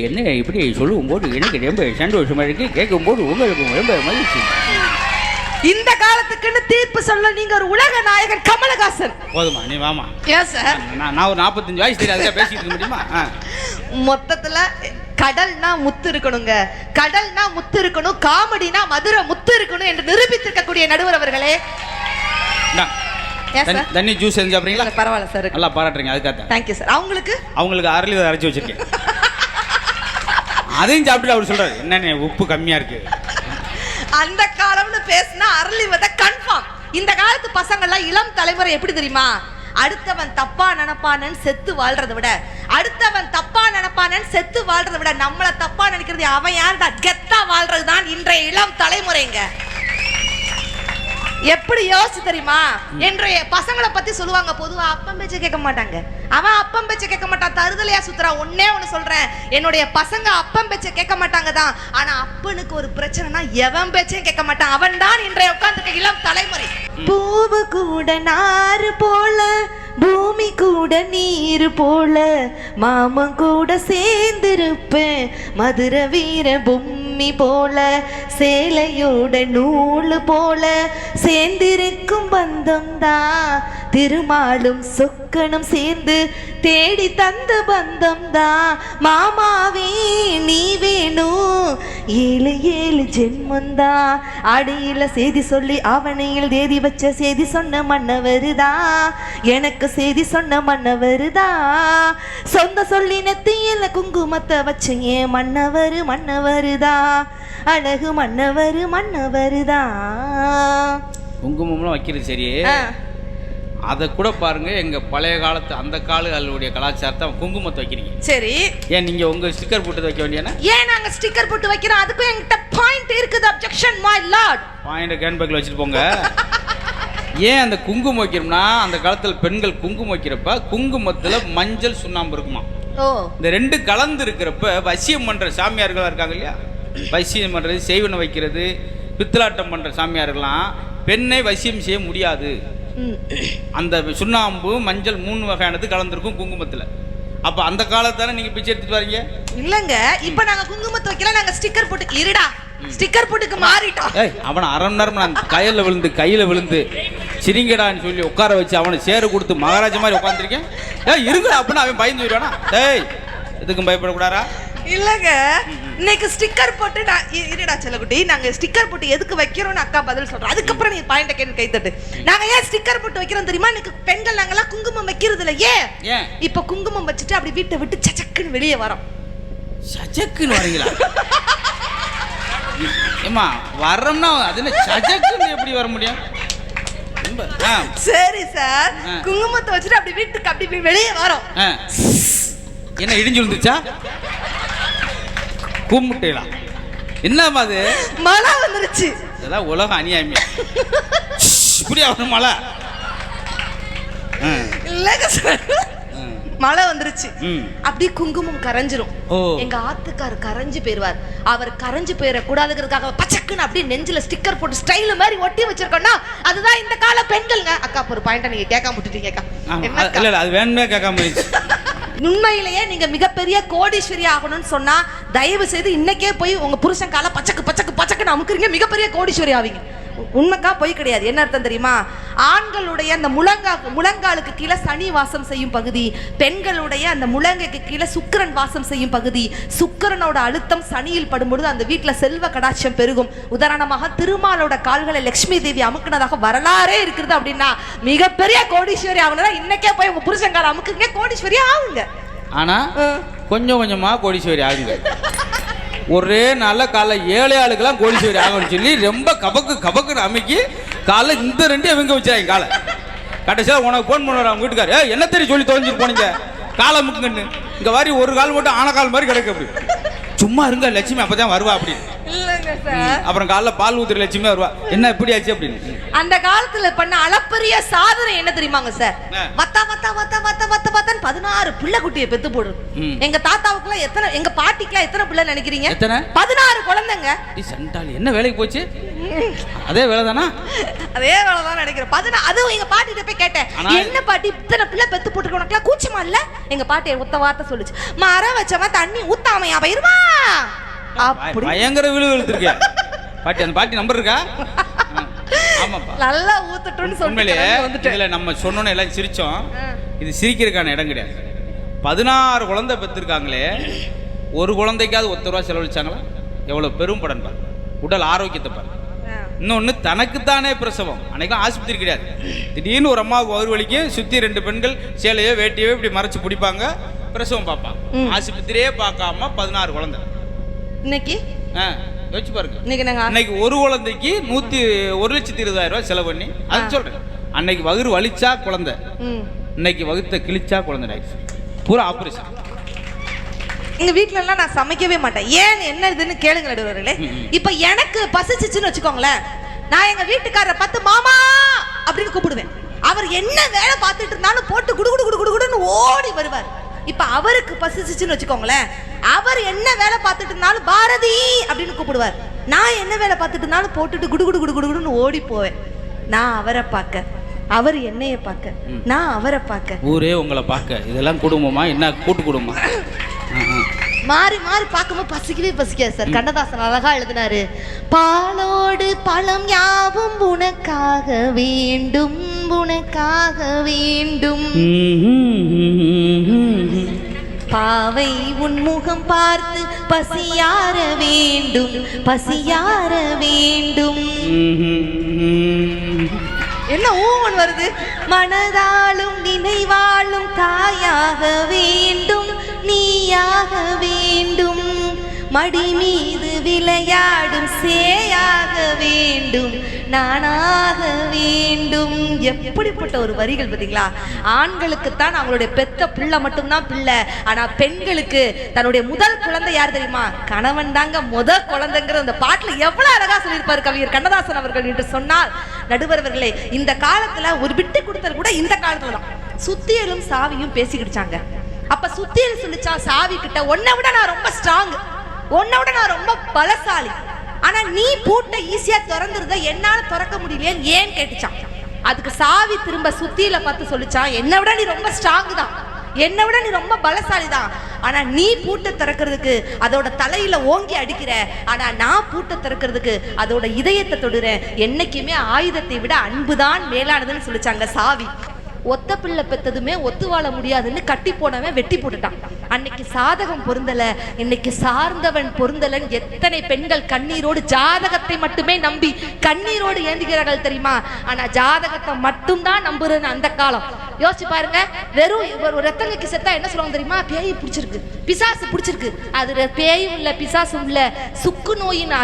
S1: என்ன இப்படி சொல்லுவோம் போது எனக்கு ரொம்ப சந்தோஷமா இருக்கு, கேட்கும் போது உங்களுக்கு ரொம்ப மகிழ்ச்சி.
S3: இந்த காலத்துக்குன்னு தீர்ப்பு சொல்ல நீங்க ஒரு உலக நாயகன் கமலஹாசன்.
S1: போதுமா, நீ வாமா.
S3: ஏன் சார்,
S1: நான் ஒரு 45 வயசு தெரியாது பேசிட்டு இருக்க முடியுமா?
S3: மொத்தத்துல கடல்னா முத்து இருக்கணுங்க, கடல்னா முத்து இருக்கணும், காமெடினா மதுரை முத்து இருக்கணும் என்று நிரூபித்திருக்கக்கூடிய நடுவர் அவர்களே.
S1: தண்ணி ஜூஸ் செஞ்சு சாப்பிடுறீங்களா?
S3: பரவாயில்ல சார்,
S1: நல்லா பாராட்டுறீங்க, அதுக்காக
S3: தேங்க்யூ சார். அவங்களுக்கு
S1: அரளி அரைச்சி வச்சிருக்கேன், அதையும் சாப்பிட்டு அவர் சொல்றாரு என்ன உப்பு கம்மியா இருக்கு.
S3: அந்த காலம்னு பேசினா அரளி வித கன்ஃபார்ம். இந்த காலத்து பசங்க எல்லாம் இளம் தலைமுறை எப்படி தெரியுமா, அடுத்தவன் தப்பா நினைப்பானன்னு செத்து வாழ்றதை விட, அடுத்தவன் தப்பா நினைப்பானன்னு செத்து வாழ்றதை விட நம்மள தப்பா நினைக்கிறது அவன் யாருடா கெத்தா வாழ்றதுதான் இன்றைய இளம் தலைமுறைங்க. எப்படி யோசிச்சு தெரியுமா, இன்றைய பசங்களை பத்தி சொல்லுவாங்க, பொதுவா அப்பம் பேச்ச கேட்க மாட்டாங்க, அவன் அப்பம் பேச்ச கேட்க மாட்டான், தருதலையா சுத்துறா. ஒன்னே ஒண்ணு சொல்றேன், என்னுடைய பசங்க அப்பம் பேச்ச கேட்க மாட்டாங்க தான், ஆனா அப்பனுக்கு ஒரு பிரச்சனைனா எவன் பேச்சையும் கேட்க மாட்டான், அவன் தான் இன்றைய உட்கார்ந்துட்ட இளம் தலைமுறை. பூவு கூட நாறு போல, பூமி கூட நீர் போல, மாமன் கூட சேர்ந்திருப்பேன், மதுர வீர பொம்மி போல, சேலையோட நூல் போல சேர்ந்திருக்கும் பந்தம் தான், திருமாலும் சொக்கனும் சேர்ந்து தேடி தந்த பந்தம் தான், மாமாவே நீ வேணும் 7 ஜென்மந்தா, அடியில செய்தி சொல்லி அவனையில் தேதி வச்ச செய்தி சொன்ன மன்னவருதா, எனக்கு செய்தி சொன்ன மன்னவருதா, சொந்த சொல்லி நெத்தியில குங்குமத்தை வச்ச ஏன் மன்னவருதா, அழகு மன்னவருதா.
S1: குங்குமம்லாம் வைக்கிறது சரி, அதை கூட பாருங்க, எங்க பழைய காலத்து அந்த காலுடைய கலாச்சாரத்தை குங்குமத்தை வைக்கிறீங்க.
S3: சரி,
S1: ஏன் நீங்க உங்க ஸ்டிக்கர் போட்டு வைக்க வேண்டியனா?
S3: ஏன் நாங்க ஸ்டிக்கர் போட்டு வைக்கிறோம்? அதுக்கும் என்கிட்ட பாயிண்ட் இருக்குது. Objection my Lord.
S1: பாயிண்ட் கேன்பேக்ல வச்சுட்டு போங்க. ஏன் அந்த குங்குமம் வைக்கிறோம்னா, அந்த காலத்துல பெண்கள் குங்குமம் வைக்கிறப்ப குங்குமத்துல மஞ்சள் சுண்ணாம்பு இருக்குமா.
S3: ஓ,
S1: இந்த ரெண்டு கலந்து இருக்கிறப்ப வசியம் பண்ற சாமியார்களா இருக்காங்க இல்லையா, வசியம் பண்றது, செய்வன வைக்கிறது, பித்தலாட்டம் பண்ற சாமியார்கள்லாம் பெண்ணை வசியம் செய்ய முடியாது. அந்த சுண்ணாம்பு மஞ்சள் 3 வகையானது கலந்துருக்கும் குங்குமத்துல. அப்ப அந்த காலத்தானே நீங்க பிச்சை எடுத்துட்டு வரீங்க?
S3: இல்லங்க, இப்ப நாங்க குங்குமத்தை வைக்கல, நாங்க ஸ்டிக்கர் போட்டு இருடா ஸ்டிக்கர் போட்டுக்கு மாறிட்டோம்.
S1: அவனை அரை மணி நேரம் நான் கையில விழுந்து சிரிங்கடான்னு சொல்லி உட்கார வச்சு அவனை சேரு கொடுத்து மகாராஜா மாதிரி உட்காந்துருக்கேன். இருங்கடா அப்படின்னு அவன் பயந்து போயிடுவானா? எதுக்கும் பயப்படக்கூடாரா?
S3: இல்லங்க, இன்னைக்கு ஸ்டிக்கர் போட்டு நான் இருடா செல்லக்குட்டி, நாங்க ஸ்டிக்கர் போட்டு எதுக்கு வைக்கிறோம்னு அக்கா பதில் சொல்றோம். அதுக்கப்புறம் நீ பாயிண்ட கேட்டு கை தட்டு. நாங்க ஏன் ஸ்டிக்கர் போட்டு வைக்கிறோம் தெரியுமா? இன்னைக்கு பெண்கள் நாங்கெல்லாம் குங்குமம் வைக்கிறது இல்ல. ஏன் இப்ப குங்குமம் வச்சுட்டு அப்படி வீட்டை விட்டு சச்சக்குன்னு வெளியே வரோம்.
S1: சச்சக்குன்னு வரீங்களா? ஏமா வரோம்னா அதுல சச்சக்குன்னு எப்படி வர முடியும்?
S3: சரி சார், குங்குமத்தை வச்சுட்டு அப்படி வீட்டுக்கு அப்படி வெளியே வரோம்.
S1: என்ன இடிஞ்சு விழுந்துச்சா? கும்பிட்டேலாம் என்னமா அது?
S3: மழை வந்துருச்சு.
S1: இதெல்லாம் உலகம் அநியாயமே. இப்படி அவரு மழை
S3: இல்லங்க சார், மழை வந்துருச்சு. அப்படி குங்குமம் கரைஞ்சிரும். எங்க ஆத்துக்கார் கரைஞ்சு போயிருவார். அவர் கரைஞ்சு போயிட கூடாதுங்கிறதுக்காக பச்சக்குன்னு அப்படியே நெஞ்சில ஸ்டிக்கர் போட்டு ஸ்டைல் மாதிரி ஒட்டி வச்சிருக்கோம்னா அதுதான் இந்த கால பெண்கள்ங்க. அக்கா ஒரு பாயிண்ட நீங்க கேட்காம விட்டுட்டீங்க அக்கா.
S1: இல்ல அது வேணுமே கேட்காம.
S3: உண்மையிலேயே நீங்க மிகப்பெரிய கோடீஸ்வரி ஆகணும்னு சொன்னா தயவு செய்து இன்னைக்கே போய் உங்க புருஷன் கால பச்சக்குன்னு அமுக்குறீங்க, மிகப்பெரிய கோடீஸ்வரி ஆவீங்க. உண்மைக்கா பொய் கிடையாது. என்ன அர்த்தம் தெரியுமா? ஆண்களுடைய அந்த முழங்காலுக்கு கீழே சனி வாசம் செய்யும் பகுதி, பெண்களுடைய அந்த முழங்கைக்கு கீழே சுக்கிரன் வாசம் செய்யும் பகுதி. சுக்கிரனோட அழுத்தம் சனியில் படும்பொழுது அந்த வீட்டுல செல்வ கடாட்சியம் பெருகும். உதாரணமாக திருமாலோட கால்களை லட்சுமி தேவி அமுக்குனதாக வரலாறே இருக்கிறது. அப்படின்னா மிகப்பெரிய கோடீஸ்வரி ஆகணும்னா இன்னைக்கே போய் உங்க புருஷன் கால அமுக்குங்க, கோடீஸ்வரி ஆகுங்க. ஆனா
S1: கொஞ்சம் கொஞ்சமா கோடீஸ்வரி ஆகுங்க. ஒரே நல்ல காலை 7 ஆளுக்கெல்லாம் கோடீஸ்வரி ஆகணும்னு சொல்லி ரொம்ப கபக்குன்னு அமைக்கி காலை இந்த 2 இவங்க வச்சாங்க காலை. கடைசியாக உனக்கு ஃபோன் பண்ணுவார் அவங்க வீட்டுக்காரு, என்ன தெரியும் சொல்லி தொலைஞ்சிட்டு போனீங்க காலை முக்குங்கன்னு. இங்க வாரி ஒரு கால் மட்டும் ஆனக்கால் மாதிரி கிடைக்கும். அப்படி சும்மா இருங்க லட்சுமி அப்பதான் வருவா அப்படின்னு. அப்புறம் காலைல பால் ஊத்துற லட்சுமி வருவா, என்ன இப்படி ஆச்சு அப்படின்னு.
S3: அந்த காலத்துல பண்ண அளப்பரிய சாதனை என்ன தெரியுமாங்க சார்? வத்தா 16 பிள்ளை குட்டியை பெத்து போடுது. எங்க தாத்தாவுக்குலாம் எத்தனை, எங்க பாட்டிக்குலாம் எத்தனை பிள்ளை நினைக்கிறீங்க? 16 குழந்தைங்க.
S1: என்ன வேலைக்கு போச்சு? அதே வேலைதானா?
S3: அதே வேலைதான் நினைக்கிறேன். அதுவும் எங்க பாட்டிட்ட போய் கேட்டேன், என்ன பாட்டி இத்தனை பிள்ளை பெத்து போட்டு உனக்குலாம் கூச்சமா இல்ல? எங்க பாட்டி ஒத்த வார்த்தை சொல்லுச்சு, மரம் வச்சவா தண்ணி ஊத்தாமையா பயிருமா.
S1: பயங்கர விழுத்திருக்கேன் பாட்டி. அந்த பாட்டி நம்பர் இருக்கா? ஆமாப்பா,
S3: நல்லா ஊத்துட்டோன்னு சொன்னீங்க.
S1: இதுல நம்ம சொன்னோன்னு எல்லாம் சிரிச்சோம். இது சிரிக்கிறதுக்கான இடம் கிடையாது. 16 குழந்தை பெற்றிருக்காங்களே, ஒரு குழந்தைக்காவது ₹1 செலவழிச்சாங்களா? எவ்வளவு பெரும் படம் பாரு. உடல் ஆரோக்கியத்தை பாரு. இன்னொன்னு தனக்குத்தானே பிரசவம். அன்னைக்கெல்லாம் ஆஸ்பத்திரி கிடையாது. திடீர்னு ஒரு அம்மாவுக்கு வயிறு வலிக்கும், சுத்தி 2 பெண்கள் சேலையோ வேட்டியோ இப்படி மறைச்சு பிடிப்பாங்க, பிரசவம் பார்ப்பாங்க. ஆஸ்பத்திரியே பார்க்காம 16 குழந்தை. இன்னைக்கு யோசிச்சு பாருங்க. இன்னைக்கு ஒரு குழந்தைக்கு 1,20,000 செலவு பண்ணி, அது சொல்றேன். அன்னைக்கு வயிறு வலிச்சா குழந்தை, இன்னைக்கு வகுத்த கிழிச்சா குழந்தை பூரா ஆபரேஷன்.
S3: எங்க வீட்ல எல்லாம் நான் சமைக்கவே மாட்டேன். ஏன் என்ன இதுன்னு கேளுங்க நடுவர்களே. இப்ப எனக்கு பசிச்சுன்னு வச்சுக்கோங்களேன், நான் எங்க வீட்டுக்காரரை பார்த்து மாமா அப்படின்னு கூப்பிடுவேன். அவர் என்ன வேலை பார்த்துட்டு இருந்தாலும் போட்டு குடுன்னு ஓடி வருவார். இப்ப அவருக்கு பசிச்சுன்னு வச்சுக்கோங்களேன், அவர் என்ன வேலை பார்த்துட்டு இருந்தாலும் பாரதி அப்படின்னு கூப்பிடுவார். நான் என்ன வேலை பார்த்துட்டு இருந்தாலும் போட்டுட்டு குடுன்னு ஓடி போவேன். நான் அவரை பார்க்க, அவர் என்னைய பார்க்க, நான் அவரை பார்க்க,
S1: ஊரே உங்களை பார்க்க. இதெல்லாம் குடும்பமா? என்ன கூட்டு குடும்பமா?
S3: மாறி பார்க்கும்போது பசிக்கவே பசிக்காது சார். கண்ணதாசன் அழகா எழுதினாரு, பாலோடு பழம் யாவும் உனக்காக வேண்டும், உனக்காக வேண்டும். பாவை உன் முகம் பார்த்து பசியார வேண்டும், பசியார வேண்டும். என்ன ஊமன் வருது? மனதாலும் நினைவாலும் தாயாக வேண்டும், நீயாக வேண்டும். மடி மீது விளையாடும் சேயாக வேண்டும், நானாக வேண்டும். எப்படிப்பட்ட ஒரு வரிகள் பார்த்தீங்களா? ஆண்களுக்கு தான் அவங்களுடைய பெத்த பிள்ளை மட்டும்தான் பிள்ளை, ஆனா பெண்களுக்கு தன்னுடைய முதல் குழந்தை யார் தெரியுமா? கணவன் தாங்க முதல் குழந்தைங்கிற அந்த பாட்டுல எவ்வளவு அழகா சொல்லியிருப்பாரு கவிஞர் கண்ணதாசன் அவர்கள் என்று சொன்னால், நடுவர்களே, இந்த காலத்துல ஒரு விட்டு கொடுத்தது கூட இந்த காலத்துல தான். சுத்தியலும் சாவியும் பேசிக்கிடுச்சாங்க. அப்ப சுத்தியல் சொல்லிச்சா சாவி கிட்ட, உன்னை விட நான் ரொம்ப ஸ்ட்ராங், உன்னை விட நான் ரொம்ப பலசாலி, ஆனா நீ பூட்டை ஈஸியா திறந்துருத என்னால திறக்க முடியலையேன்னு ஏன் கேட்டுச்சான். அதுக்கு சாவி திரும்ப சுத்தியில பார்த்து சொல்லிச்சான், என்னை விட நீ ரொம்ப ஸ்ட்ராங் தான், என்னை விட நீ ரொம்ப பலசாலி தான், ஆனா நீ பூட்டை திறக்கிறதுக்கு அதோட தலையில ஓங்கி அடிக்கிற, ஆனா நான் பூட்டை திறக்கிறதுக்கு அதோட இதயத்தை தொடுறேன். என்னைக்குமே ஆயுதத்தை விட அன்புதான் மேலானதுன்னு சொல்லிச்சாங்க சாவி. ஒத்த பிள்ளை பெத்ததுமே ஒத்து வாழ முடியாதுன்னு கட்டி போனவன் வெட்டி போட்டுட்டான். அன்னைக்கு சாதகம் பொருந்தல, இன்னைக்கு சார்ந்தவன் பொருந்தலன் எத்தனை பெண்கள் கண்ணீரோடு ஜாதகத்தை மட்டுமே நம்பி கண்ணீரோடு ஏந்துகிறார்கள் தெரியுமா? ஆனா ஜாதகத்தை மட்டும்தான் நம்புறேன்னு அந்த காலம். யோசிச்சு பாருங்க, வெறும் ஒரு ரத்தங்கைக்கு செத்தா என்ன சொல்லுவாங்க தெரியுமா? பேய் பிடிச்சிருக்கு, பிசாசு பிடிச்சிருக்கு. அது பேயும் இல்ல பிசாசும் இல்ல, சுக்கு நோயின்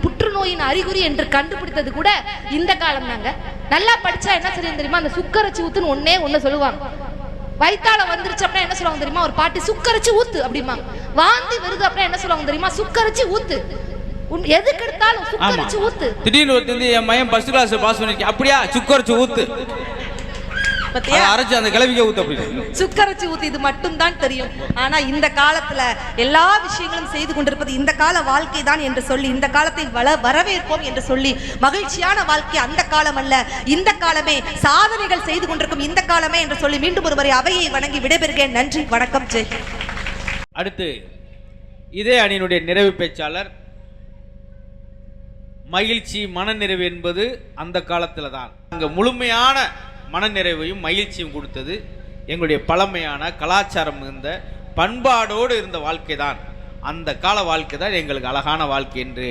S3: புற்றுநோயின் அறிகுறி என்று கண்டுபிடித்தது கூட இந்த காலம் தாங்க. நல்லா படிச்சா என்ன சொல்லுங்க தெரியுமா? அந்த சுக்கரச்சி ஊத்துன்னு ஒண்ணு சொல்லுவாங்க. வயித்தால வந்துருச்சு அப்படின்னா என்ன சொல்லுவாங்க தெரியுமா? ஒரு பாட்டி சுக்கரச்சி ஊத்து அப்படிமா. வாந்தி வருது அப்படின்னா என்ன சொல்லுவாங்க தெரியுமா? சுக்கரச்சி ஊத்து. எதுக்கு எடுத்தாலும் சுக்கரச்சி ஊத்து.
S1: திடீர்னு ஒருத்தர் என் மயம் ஃபர்ஸ்ட் கிளாஸ் பாஸ் பண்ணிருக்கேன், அப்படியா சுக்கரச்சி ஊத்து, அரைச்சு அந்த கிளவிக்க ஊத்து அப்படி
S3: சுக்கரச்சி ஊத்து. இது மட்டும் தான் தெரியும். ஆனா இந்த காலத்துல எல்லா விஷயங்களும் செய்து கொண்டிருப்பது இந்த கால வாழ்க்கை தான் என்று சொல்லி, இந்த காலத்தை வரவேற்போம் என்று சொல்லி, மகிழ்ச்சியான வாழ்க்கை அந்த காலம் அல்ல, இந்த காலமே சாதனைகள் செய்து கொண்டிருக்கும் இந்த காலமே என்று சொல்லி மீண்டும் ஒருவரை அவையை வணங்கி விடைபெறுகிறேன். நன்றி, வணக்கம், ஜெய்.
S1: அடுத்து இதே அணியினுடைய நிறைவு பேச்சாளர். மகிழ்ச்சி மனநிறைவு என்பது அந்த காலத்துல தான். அங்க முழுமையான மனநிறைவையும் மகிழ்ச்சியும் கொடுத்தது எங்களுடைய பழமையான கலாச்சாரம் இருந்த பண்பாடோடு இருந்த வாழ்க்கை தான். அந்த கால வாழ்க்கை தான் எங்களுக்கு அழகான வாழ்க்கை என்று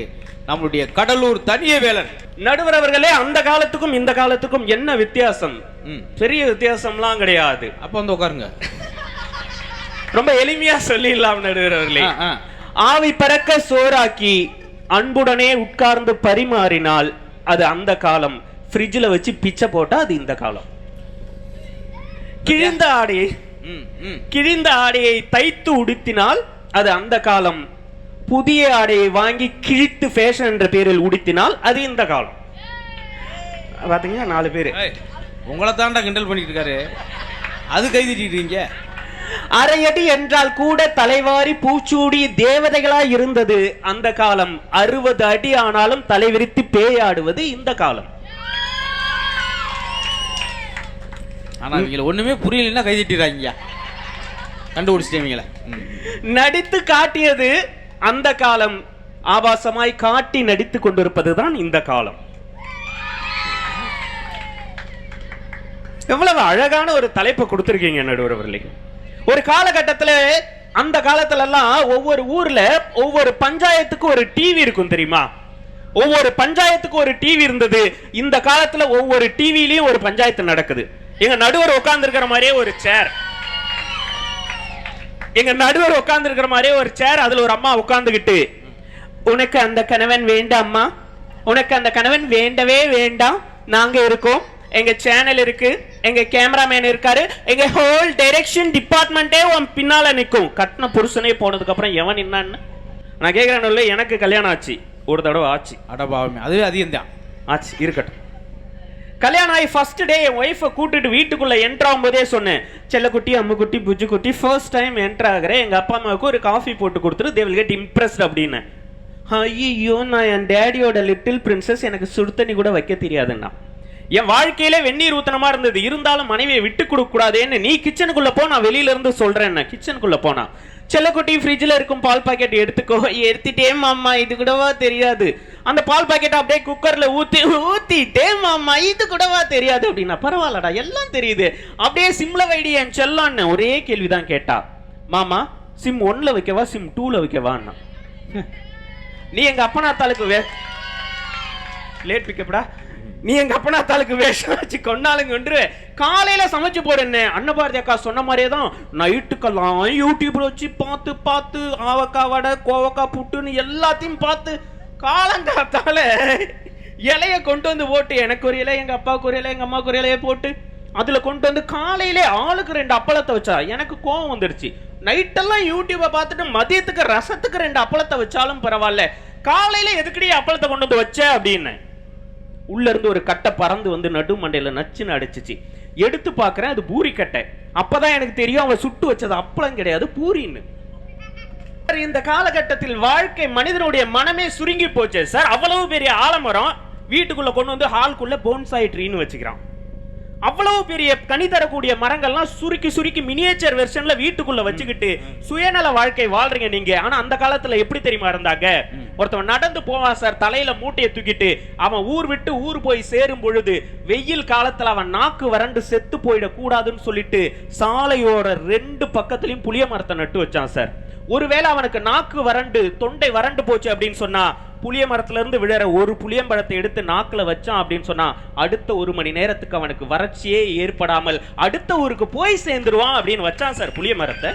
S1: நம்முடைய கடலூர் தனியவேலன்
S4: நடுவர் அவர்களே, அந்த காலத்துக்கும் இந்த காலத்துக்கும் என்ன வித்தியாசம்? பெரிய வித்தியாசம்லாம் கிடையாது.
S1: அப்ப வந்து உட்காருங்க,
S4: ரொம்ப எளிமையா சொல்லிடலாம் நடுவர் அவர்களே. ஆவி பறக்க சோறாக்கி அன்புடனே உட்கார்ந்து பரிமாறினால் அது அந்த காலம். ஃப்ரிட்ஜில் வச்சு பிச்சை போட்டா அது இந்த காலம். கிழிந்த ஆடையை தைத்து உடுத்தினால் அது அந்த காலம். புதிய ஆடையை வாங்கி கிழித்து ஃபேஷன் என்ற பேரில் உடுத்தினால் அது இந்த காலம். பாத்தீங்கன்னா 4 பேர்
S1: உங்களை தாண்டா கிண்டல் பண்ணிட்டு இருக்காரு, அது கைதிட்டீங்க.
S4: அரையடி என்றால் கூட தலைவாரி பூச்சூடி தேவதைகளாய் இருந்தது அந்த காலம். 60 அடி ஆனாலும் தலைவிரித்து பேயாடுவது இந்த காலம்.
S1: ஆனா இவங்களை ஒண்ணுமே புரியலன்னா கைதிட்டுறாங்க, கண்டுபிடிச்சிட்டீங்களா?
S4: நடித்து காட்டியது அந்த காலம், ஆபாசமாய் காட்டி நடித்து கொண்டிருப்பதுதான் இந்த காலம். எவ்வளவு அழகான ஒரு தலைப்பை கொடுத்திருக்கீங்க நடுவர் அவர்களே. ஒரு காலகட்டத்தில் அந்த காலத்துல எல்லாம் ஒவ்வொரு ஊர்ல ஒவ்வொரு பஞ்சாயத்துக்கு ஒரு டிவி இருக்கும் தெரியுமா? ஒவ்வொரு பஞ்சாயத்துக்கு ஒரு டிவி இருந்தது. இந்த காலத்துல ஒவ்வொரு டிவிலையும் ஒரு பஞ்சாயத்து நடக்குது. எங்க நடுவர் உட்கார்ந்து இருக்கிற மாதிரியே ஒரு சேர், எங்க நடுவர் உட்கார்ந்து இருக்கிற மாதிரியே ஒரு சேர், அதுல ஒரு அம்மா உட்கார்ந்துகிட்டு, உனக்கு அந்த கணவன் வேண்டாம்மா, உனக்கு அந்த கணவன் வேண்டவே வேண்டாம், நாங்க இருக்கோம், எங்க சேனல் இருக்கு, எங்க கேமராமேன் இருக்காரு, எங்க ஹோல் டைரக்ஷன் டிபார்ட்மெண்டே உன் பின்னால நிற்கும். கட்டின புருஷனே போனதுக்கு அப்புறம் எவன் என்னன்னு நான் கேட்கிறேன். எனக்கு கல்யாணம் ஆச்சு, ஒரு தடவை ஆச்சு.
S1: அடபாவமே, அதுவே அதிகம் தான்
S4: ஆச்சு, இருக்கட்டும். கல்யாணம் ஆகி ஃபர்ஸ்ட் டே என் ஒய்ஃபை கூட்டிட்டு வீட்டுக்குள்ள என்ட்ரு ஆகும்போதே சொன்னேன், செல்லக்குட்டி, அம்முக்குட்டி, புஜ்ஜுக்குட்டி, ஃபர்ஸ்ட் டைம் என்ட்ரு ஆகிறேன், எங்க அப்பா அம்மாவுக்கு ஒரு காஃபி போட்டு கொடுத்துட்டு தே வில் கெட் இம்ப்ரெஸ்ட் அப்படின்னு. ஐயோ, நான் என் டேடியோட லிட்டில் பிரின்சஸ், எனக்கு சுடு தண்ணி கூட வைக்க தெரியாதுன்னா. என் வாழ்க்கையில வெந்நீர் ஊத்தனமா இருந்தது, இருந்தாலும் மனைவியை விட்டு கொடுக்க கூடாதுன்னு, நீ கிச்சனுக்குள்ள போ, நான் வெளியில இருந்து சொல்றேன். கிச்சனுக்குள்ள போனா, செல்லக்குட்டி ஃப்ரிட்ஜில் இருக்கும் பால் பாக்கெட் எடுத்துக்கோ. எடுத்துட்டே மாமா, இது கூடவா தெரியாது. அந்த பால் பாக்கெட் அப்படியே குக்கர்ல ஊத்திட்டே மாமா, இது கூடவா தெரியாது அப்படின்னா. பரவாயில்லடா, எல்லாம் தெரியுது, அப்படியே சிம்ல வைடி என் செல்லான்னு ஒரே கேள்விதான் கேட்டா. மாமா, சிம் 1ல வைக்கவா சிம் 2ல வைக்கவான்னா. நீ எங்க அப்பனாத்தாளுக்கு லேட் பிக்கப்படா, நீ எங்க அப்பனாத்தாளுக்கு வேஷம் வச்சு கொண்டாளுங்க ஒன்று. காலையில சமைச்சு போறேன்னு அன்னபாரதி அக்கா சொன்ன மாதிரியே தான் நைட்டுக்கெல்லாம் யூடியூப்ல வச்சு பார்த்து ஆவக்காய் வடை, கோவக்காய் புட்டுன்னு எல்லாத்தையும் பார்த்து காலங்காத்தால இலைய கொண்டு வந்து போட்டு எனக்கு ஒரு இலை, எங்க அப்பாவுக்கு ஒரு இலை, எங்க அம்மாவுக்கு ஒரு இலையை போட்டு அதுல கொண்டு வந்து காலையிலே ஆளுக்கு 2 அப்பளத்தை வச்சா எனக்கு கோவம் வந்துருச்சு. நைட்டெல்லாம் யூடியூபை பார்த்துட்டு மதியத்துக்கு ரசத்துக்கு 2 அப்பளத்தை வச்சாலும் பரவாயில்ல, காலையில எதுக்கடி அப்பளத்தை கொண்டு வந்து வச்ச அப்படின்னு. உள்ள இருந்து ஒரு கட்டை பறந்து வந்து நடு மண்டையில நச்சுன்னு அடிச்சிச்சு. எடுத்து பார்க்கறேன், அது பூரி கட்டை. அப்பதான் எனக்கு தெரியும் அவன் சுட்டு வச்சது அப்பளம் கிடையாது, பூரின்னு. இந்த காலகட்டத்தில் வாழ்க்கை மனிதனுடைய மனமே சுருங்கி போச்சு சார். அவ்வளவு பெரிய ஆலமரம் வீட்டுக்குள்ள கொண்டு வந்து ஹால்குள்ள போன்சாய் ட்ரீன்னு வச்சுக்கிறான். அவ்வளவு பெரிய கனி தரக்கூடிய மரங்கள்லாம் சுருக்கி சுருக்கி மினியேச்சர் வெர்ஷன்ல வீட்டுக்குள்ள வச்சுக்கிட்டு சுயநல வாழ்க்கை வாழ்றீங்க நீங்க. ஆனா அந்த காலத்துல எப்படி தெரியுமா இருந்தாங்க? ஒருத்தவன் நடந்து போவான் சார், தலையில மூட்டையை தூக்கிட்டு. அவன் ஊர் விட்டு ஊர் போய் சேரும் பொழுது வெயில் காலத்துல அவன் நாக்கு வறண்டு செத்து போயிட கூடாதுன்னு சொல்லிட்டு சாலையோர 2 பக்கத்திலையும் புளிய மரத்தை நட்டு வச்சான் சார். ஒருவேளை அவனுக்கு நாக்கு வறண்டு தொண்டை வறண்டு போச்சு அப்படின்னு சொன்னா புளிய மரத்துல இருந்து விழற ஒரு புளியம்பழத்தை எடுத்து நாக்குல வச்சான் அப்படின்னு சொன்னா அடுத்த 1 மணி நேரத்துக்கு அவனுக்கு வறட்சியே ஏற்படாமல் அடுத்த ஊருக்கு போய் சேர்ந்துருவான் அப்படின்னு வச்சான் சார் புளிய மரத்தை.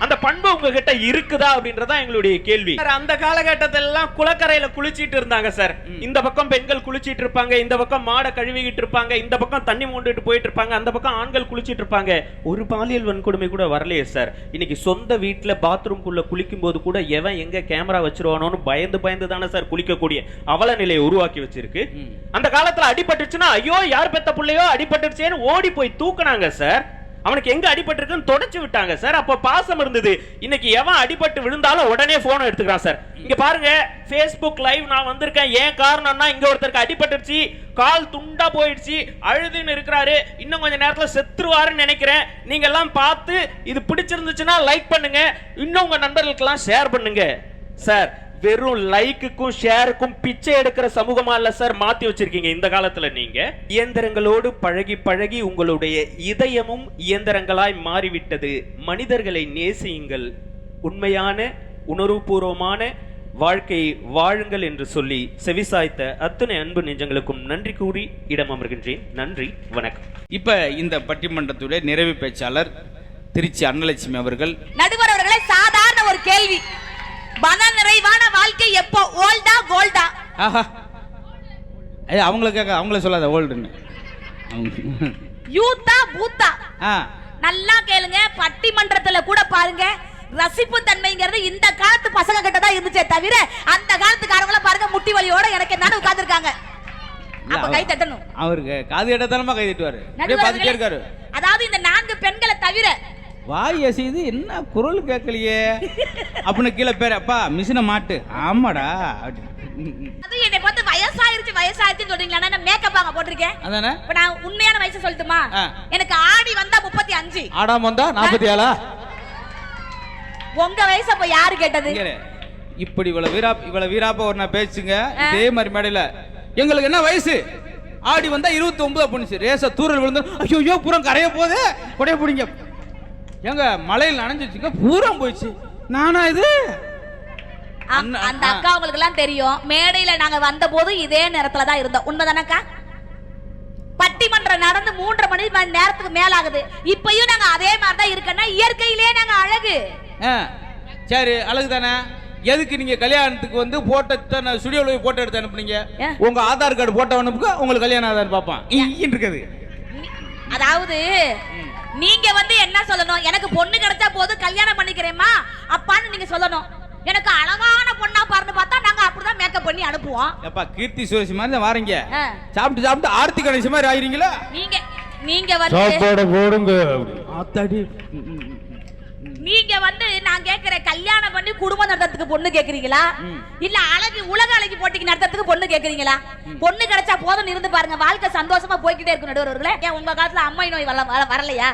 S4: அந்த பண்பு உங்ககிட்ட இருக்குதா அப்படின்றதா எங்களுடைய கேள்வி. அந்த காலகட்டத்தில் எல்லாம் குளக்கரையில குளிச்சிட்டு இருந்தாங்க சார். இந்த பக்கம் பெண்கள் குளிச்சிட்டு இருப்பாங்க, இந்த பக்கம் மாடை கழுவிக்கிட்டு இருப்பாங்க, இந்த பக்கம் தண்ணி மூண்டுட்டு போயிட்டு இருப்பாங்க, அந்த பக்கம் ஆண்கள் குளிச்சிட்டு இருப்பாங்க. ஒரு பாலியல் வன்கொடுமை கூட வரலையே சார். இன்னைக்கு சொந்த வீட்டுல பாத்ரூம்குள்ள குளிக்கும் போது கூட எவன் எங்க கேமரா வச்சிருவானோன்னு பயந்து தானே சார் குளிக்கக்கூடிய அவல நிலையை உருவாக்கி வச்சிருக்கு. அந்த காலத்துல அடிபட்டுச்சுன்னா ஐயோ யார் பெத்த பிள்ளையோ அடிபட்டுச்சேன்னு ஓடி போய் தூக்குனாங்க சார். அவனுக்கு எங்க அடிபட்டிருக்குன்னு தொடச்சு விட்டாங்க சார். அப்ப பாசம் இருந்தது. இன்னைக்கு எவன் அடிபட்டு விழுந்தாலும் உடனே போன் எடுத்துக்கிறான் சார். இங்க பாருங்க, Facebook லைவ் நான் வந்திருக்கேன். ஏன் காரணம்னா இங்க ஒருத்தருக்கு அடிபட்டுருச்சு, கால் துண்டா போயிடுச்சு, அழுதுன்னு இருக்கிறாரு, இன்னும் கொஞ்ச நேரத்துல செத்துருவாருன்னு நினைக்கிறேன். நீங்க எல்லாம் பார்த்து இது பிடிச்சிருந்துச்சுன்னா லைக் பண்ணுங்க, இன்னும் உங்க நண்பர்களுக்கு எல்லாம் ஷேர் பண்ணுங்க சார். வெறும் லைக்குக்கும் ஷேருக்கும் பிச்சை எடுக்கிற சமூகமா இல்ல சார் மாத்தி வச்சிருக்கீங்க இந்த காலத்துல. நீங்க இயந்திரங்களோடு பழகி பழகி உங்களுடைய இதயமும் இயந்திரங்களாய் மாறிவிட்டது. மனிதர்களை நேசியுங்கள், உண்மையான உணர்வுபூர்வமான வாழ்க்கை வாழுங்கள் என்று சொல்லி செவிசாய்த்த அத்தனை அன்பு நெஞ்சங்களுக்கும் நன்றி கூறி இடம் அமர்கின்றேன். நன்றி, வணக்கம்.
S1: இப்ப இந்த பட்டிமன்றத்துடைய நிறைவு பேச்சாளர் திருச்சி அன்னலட்சுமி அவர்கள்.
S5: நடுவர் அவர்களே, சாதாரண ஒரு கேள்வி, மன நிறைவான வாழ்க்கை எப்போ, ஓல்டா கோல்டா?
S1: ஆஹா, அவங்களுக்காக அவங்கள சொல்லாத ஓல்டுன்னு.
S5: யூத்தா பூத்தா? நல்லா கேளுங்க, பட்டிமன்றத்துல கூட பாருங்க ரசிப்பு தன்மைங்கிறது இந்த காலத்து பசங்க கிட்ட தான் இருந்துச்சே தவிர அந்த காலத்துக்காரங்கள பாருங்க முட்டி வலியோட எனக்கு என்னன்னு உட்கார்ந்திருக்காங்க. அப்ப கை தட்டணும். அவருக்கு
S1: காது கேட்டதானமா கை தட்டுவாரு, அப்படியே பாத்துட்டே இருக்காரு.
S5: அதாவது இந்த 4 பெண்களை தவிர
S1: வாய் அசைது என்ன குரல் கேட்கலையே அப்படின்னு கீழே பேர் அப்பா மிஷினை மாட்டு. ஆமாடா,
S5: அது என்னை பார்த்து வயசாயிருச்சு சொல்றீங்களா? நான் மேக்கப் ஆக போட்டிருக்கேன்.
S1: அதானே.
S5: இப்ப நான் உண்மையான வயசு சொல்லட்டுமா? எனக்கு ஆடி வந்தா 35,
S1: ஆடாம வந்தா 47.
S5: உங்க வயசு அப்ப யாரு கேட்டது?
S1: இப்படி இவ்வளவு வீராப்பா ஒரு நான் பேசுங்க இதே மாதிரி மேடையில எங்களுக்கு என்ன வயசு, ஆடி வந்தா 29 அப்படின்னு ரேச தூரல் விழுந்து ஐயோ பூரம் கரைய போதே கொடைய பிடிங்க. எங்க மலையில் நனைஞ்சிச்சுங்க, பூரம் போயிடுச்சு. நானா இது?
S5: அந்த அக்கா உங்களுக்கு எல்லாம் தெரியும், மேடையில நாங்க வந்த போது இதே நேரத்துல தான் இருந்தோம். உண்மைதானக்கா? பட்டிமன்றம் நடந்து 3.5 மணி நேரத்துக்கு மேல ஆகுது. இப்பயும் நாங்க அதே மாதிரி தான் இருக்கோம்னா இயற்கையிலே நாங்க அழகு.
S1: சரி, அழகு தானே. எதுக்கு நீங்க கல்யாணத்துக்கு வந்து போட்டோ ஸ்டுடியோல போட்டோ எடுத்து அனுப்புனீங்க? உங்க ஆதார் கார்டு போட்டோ அனுப்புங்க, உங்களுக்கு கல்யாணம் ஆதார் பாப்பான் இருக்குது.
S5: அதாவது நீங்க வந்து என்ன சொல்லணும், எனக்கு பொண்ணு கிடைச்சா போது கல்யாணம் பண்ணிக்கிறேமா அப்பான்னு நீங்க சொல்லணும். எனக்கு அழகான பொண்ணா பாருன்னு பார்த்தா நாங்க அப்படிதான் மேக்கப் பண்ணி அனுப்புவோம்.
S1: அப்பா கீர்த்தி சுரேஷ் மாதிரி தான் வாரீங்க, சாப்பிட்டு ஆர்த்தி கணேஷ் மாதிரி ஆயிரீங்களா?
S5: நீங்க வந்து
S1: சாப்பாடு போடுங்க ஆத்தாடி.
S5: நீங்க வந்து நான் கேக்குறேன், கல்யாணம் பண்ணி குடும்பம் நடத்துறதுக்கு பொண்ணு கேக்குறீங்களா, இல்ல அழகு உலக அழகி போட்டிக்கு நடத்துறதுக்கு பொண்ணு கேக்குறீங்களா? பொண்ணு கிடைச்சா போதும் இருந்து பாருங்க, வாழ்க்கை சந்தோஷமா போய்கிட்டே இருக்கும். நடுவர்களே, ஏன் உங்க காலத்துல அம்மை நோய் வரலையா,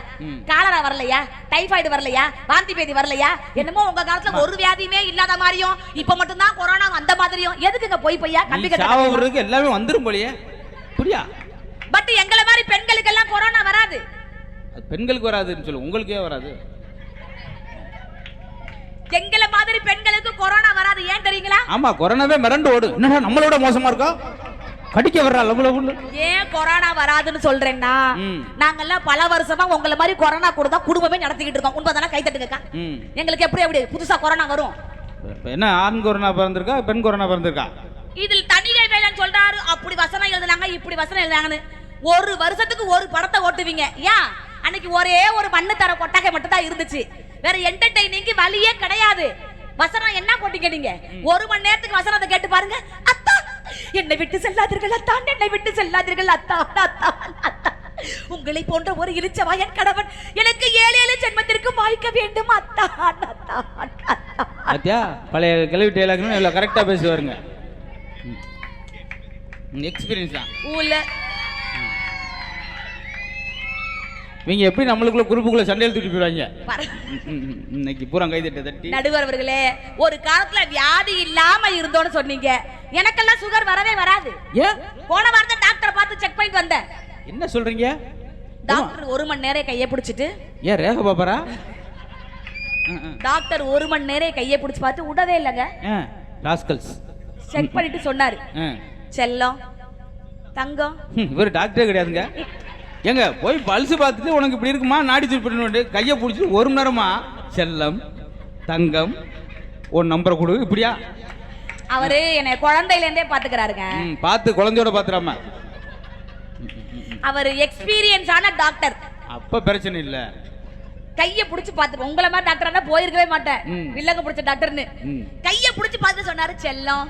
S5: காலரா வரலையா, டைபாய்டு வரலையா, வாந்தி பேதி வரலையா? என்னமோ உங்க காலத்துல ஒரு வியாதியுமே இல்லாத மாதிரியும் இப்ப மட்டும் தான் கொரோனா அந்த மாதிரியும். எதுக்குங்க போய் பையா கம்பி கட்ட
S1: எல்லாமே வந்துரும் போலியே, புரியா?
S5: பட் எங்களை மாதிரி பெண்களுக்கு எல்லாம் கொரோனா வராது.
S1: பெண்களுக்கு வராதுன்னு சொல்லு, உங்களுக்கே வராது.
S5: எங்களை மாதிரி பெண்களுக்கு கொரோனா வராது. ஏன் தெரியுங்களா?
S1: ஆமா, கொரோனாவே மிரண்டு ஓடு. என்னடா நம்மளோட மோசமா இருக்கா, கடிக்க வர்றாங்க.
S5: ஏன் கொரோனா வராதுன்னு சொல்றேன்னா, நாங்கெல்லாம் பல வருஷமா உங்களை மாதிரி கொரோனா கூட தான் குடும்பமே நடத்திக்கிட்டு இருக்கோம். உண்மைதானே? கை தட்டுங்கக்கா. எங்களுக்கு எப்படி புதுசா கொரோனா வரும்?
S1: என்ன ஆண் கொரோனா பிறந்திருக்கா, பெண் கொரோனா பிறந்திருக்கா?
S5: இதில் தனிகை வேலைன்னு சொல்றாரு, அப்படி வசனம் எழுதுனாங்க, இப்படி வசனம் எழுதுனாங்கன்னு. ஒரு வருஷத்துக்கு ஒரு படத்தை ஓட்டுவீங்க. ஏன் அன்னைக்கு ஒரே ஒரு மண்ணு தர கொட்டகை மட்டும் தான் இருந்துச்சு, வேற என்டர்டெய்னிங்க்கு வழியே கிடையாது. வசனம் என்ன போட்டீங்க நீங்க? 1 மணி நேரத்துக்கு வசனத்தை கேட்டு பாருங்க. அத்தா என்னை விட்டு செல்லாதீர்கள் அத்தான், என்னை விட்டு செல்லாதீர்கள் அத்தான், அத்தான், அத்தான். உங்களை போன்ற ஒரு இளிச்சவாயன் கணவன் எனக்கு 7 ஜென்மத்திற்கு வாய்க்க வேண்டும் அத்தான், அத்தான், அத்தான்.
S1: அத்தியா பழைய கிளவி டேலாக்னு எல்லாம் கரெக்டாக பேசுவாருங்க. எக்ஸ்பீரியன்ஸ் தான்.
S5: ஊல
S1: இவங்க எப்படி நம்மளுக்குள்ள குரூப்புக்குள்ள சண்டையில் தூக்கி போயிடுவாங்க. இன்னைக்கு பூரா கைதட்ட தட்டி.
S5: நடுவர் அவர்களே, ஒரு காலத்துல வியாதி இல்லாம இருந்தோன்னு சொன்னீங்க. எனக்கெல்லாம் சுகர் வரவே வராது.
S1: ஏன்?
S5: போன வாரத்தை டாக்டரை பார்த்து செக் பண்ணிட்டு வந்தேன்.
S1: என்ன சொல்றீங்க?
S5: டாக்டர் 1 மணி நேரம் கையை பிடிச்சிட்டு,
S1: ஏன் ரேக பாப்பரா?
S5: டாக்டர் 1 மணி நேரம் கையை பிடிச்சு பார்த்து விடவே இல்லைங்க.
S1: ராஸ்கல்ஸ்
S5: செக் பண்ணிட்டு சொன்னாரு, செல்லம் தங்கம்.
S1: இவர் டாக்டரே கிடையாதுங்க. எங்க போய் பல்ஸ் பார்த்துட்டு உனக்கு இப்படி இருக்குமா நாடி திருப்பி கையை பிடிச்சி 1 மணி நேரமா செல்லம் தங்கம் ஒரு நம்பரை கொடு இப்படியா?
S5: அவரு என்னை குழந்தையில இருந்தே பாத்துக்கிறாருங்க.
S1: பார்த்து குழந்தையோட பாத்துறாம.
S5: அவர் எக்ஸ்பீரியன்ஸ் ஆன டாக்டர்.
S1: அப்ப பிரச்சனை இல்ல.
S5: கைய புடிச்சு பாத்து, உங்கள மாதிரி டாக்டர்னா போயிருக்கவே மாட்டேன். வில்லங்க புடிச்ச டாக்டர்னு கைய புடிச்சு பார்த்து சொன்னாரு, செல்லம்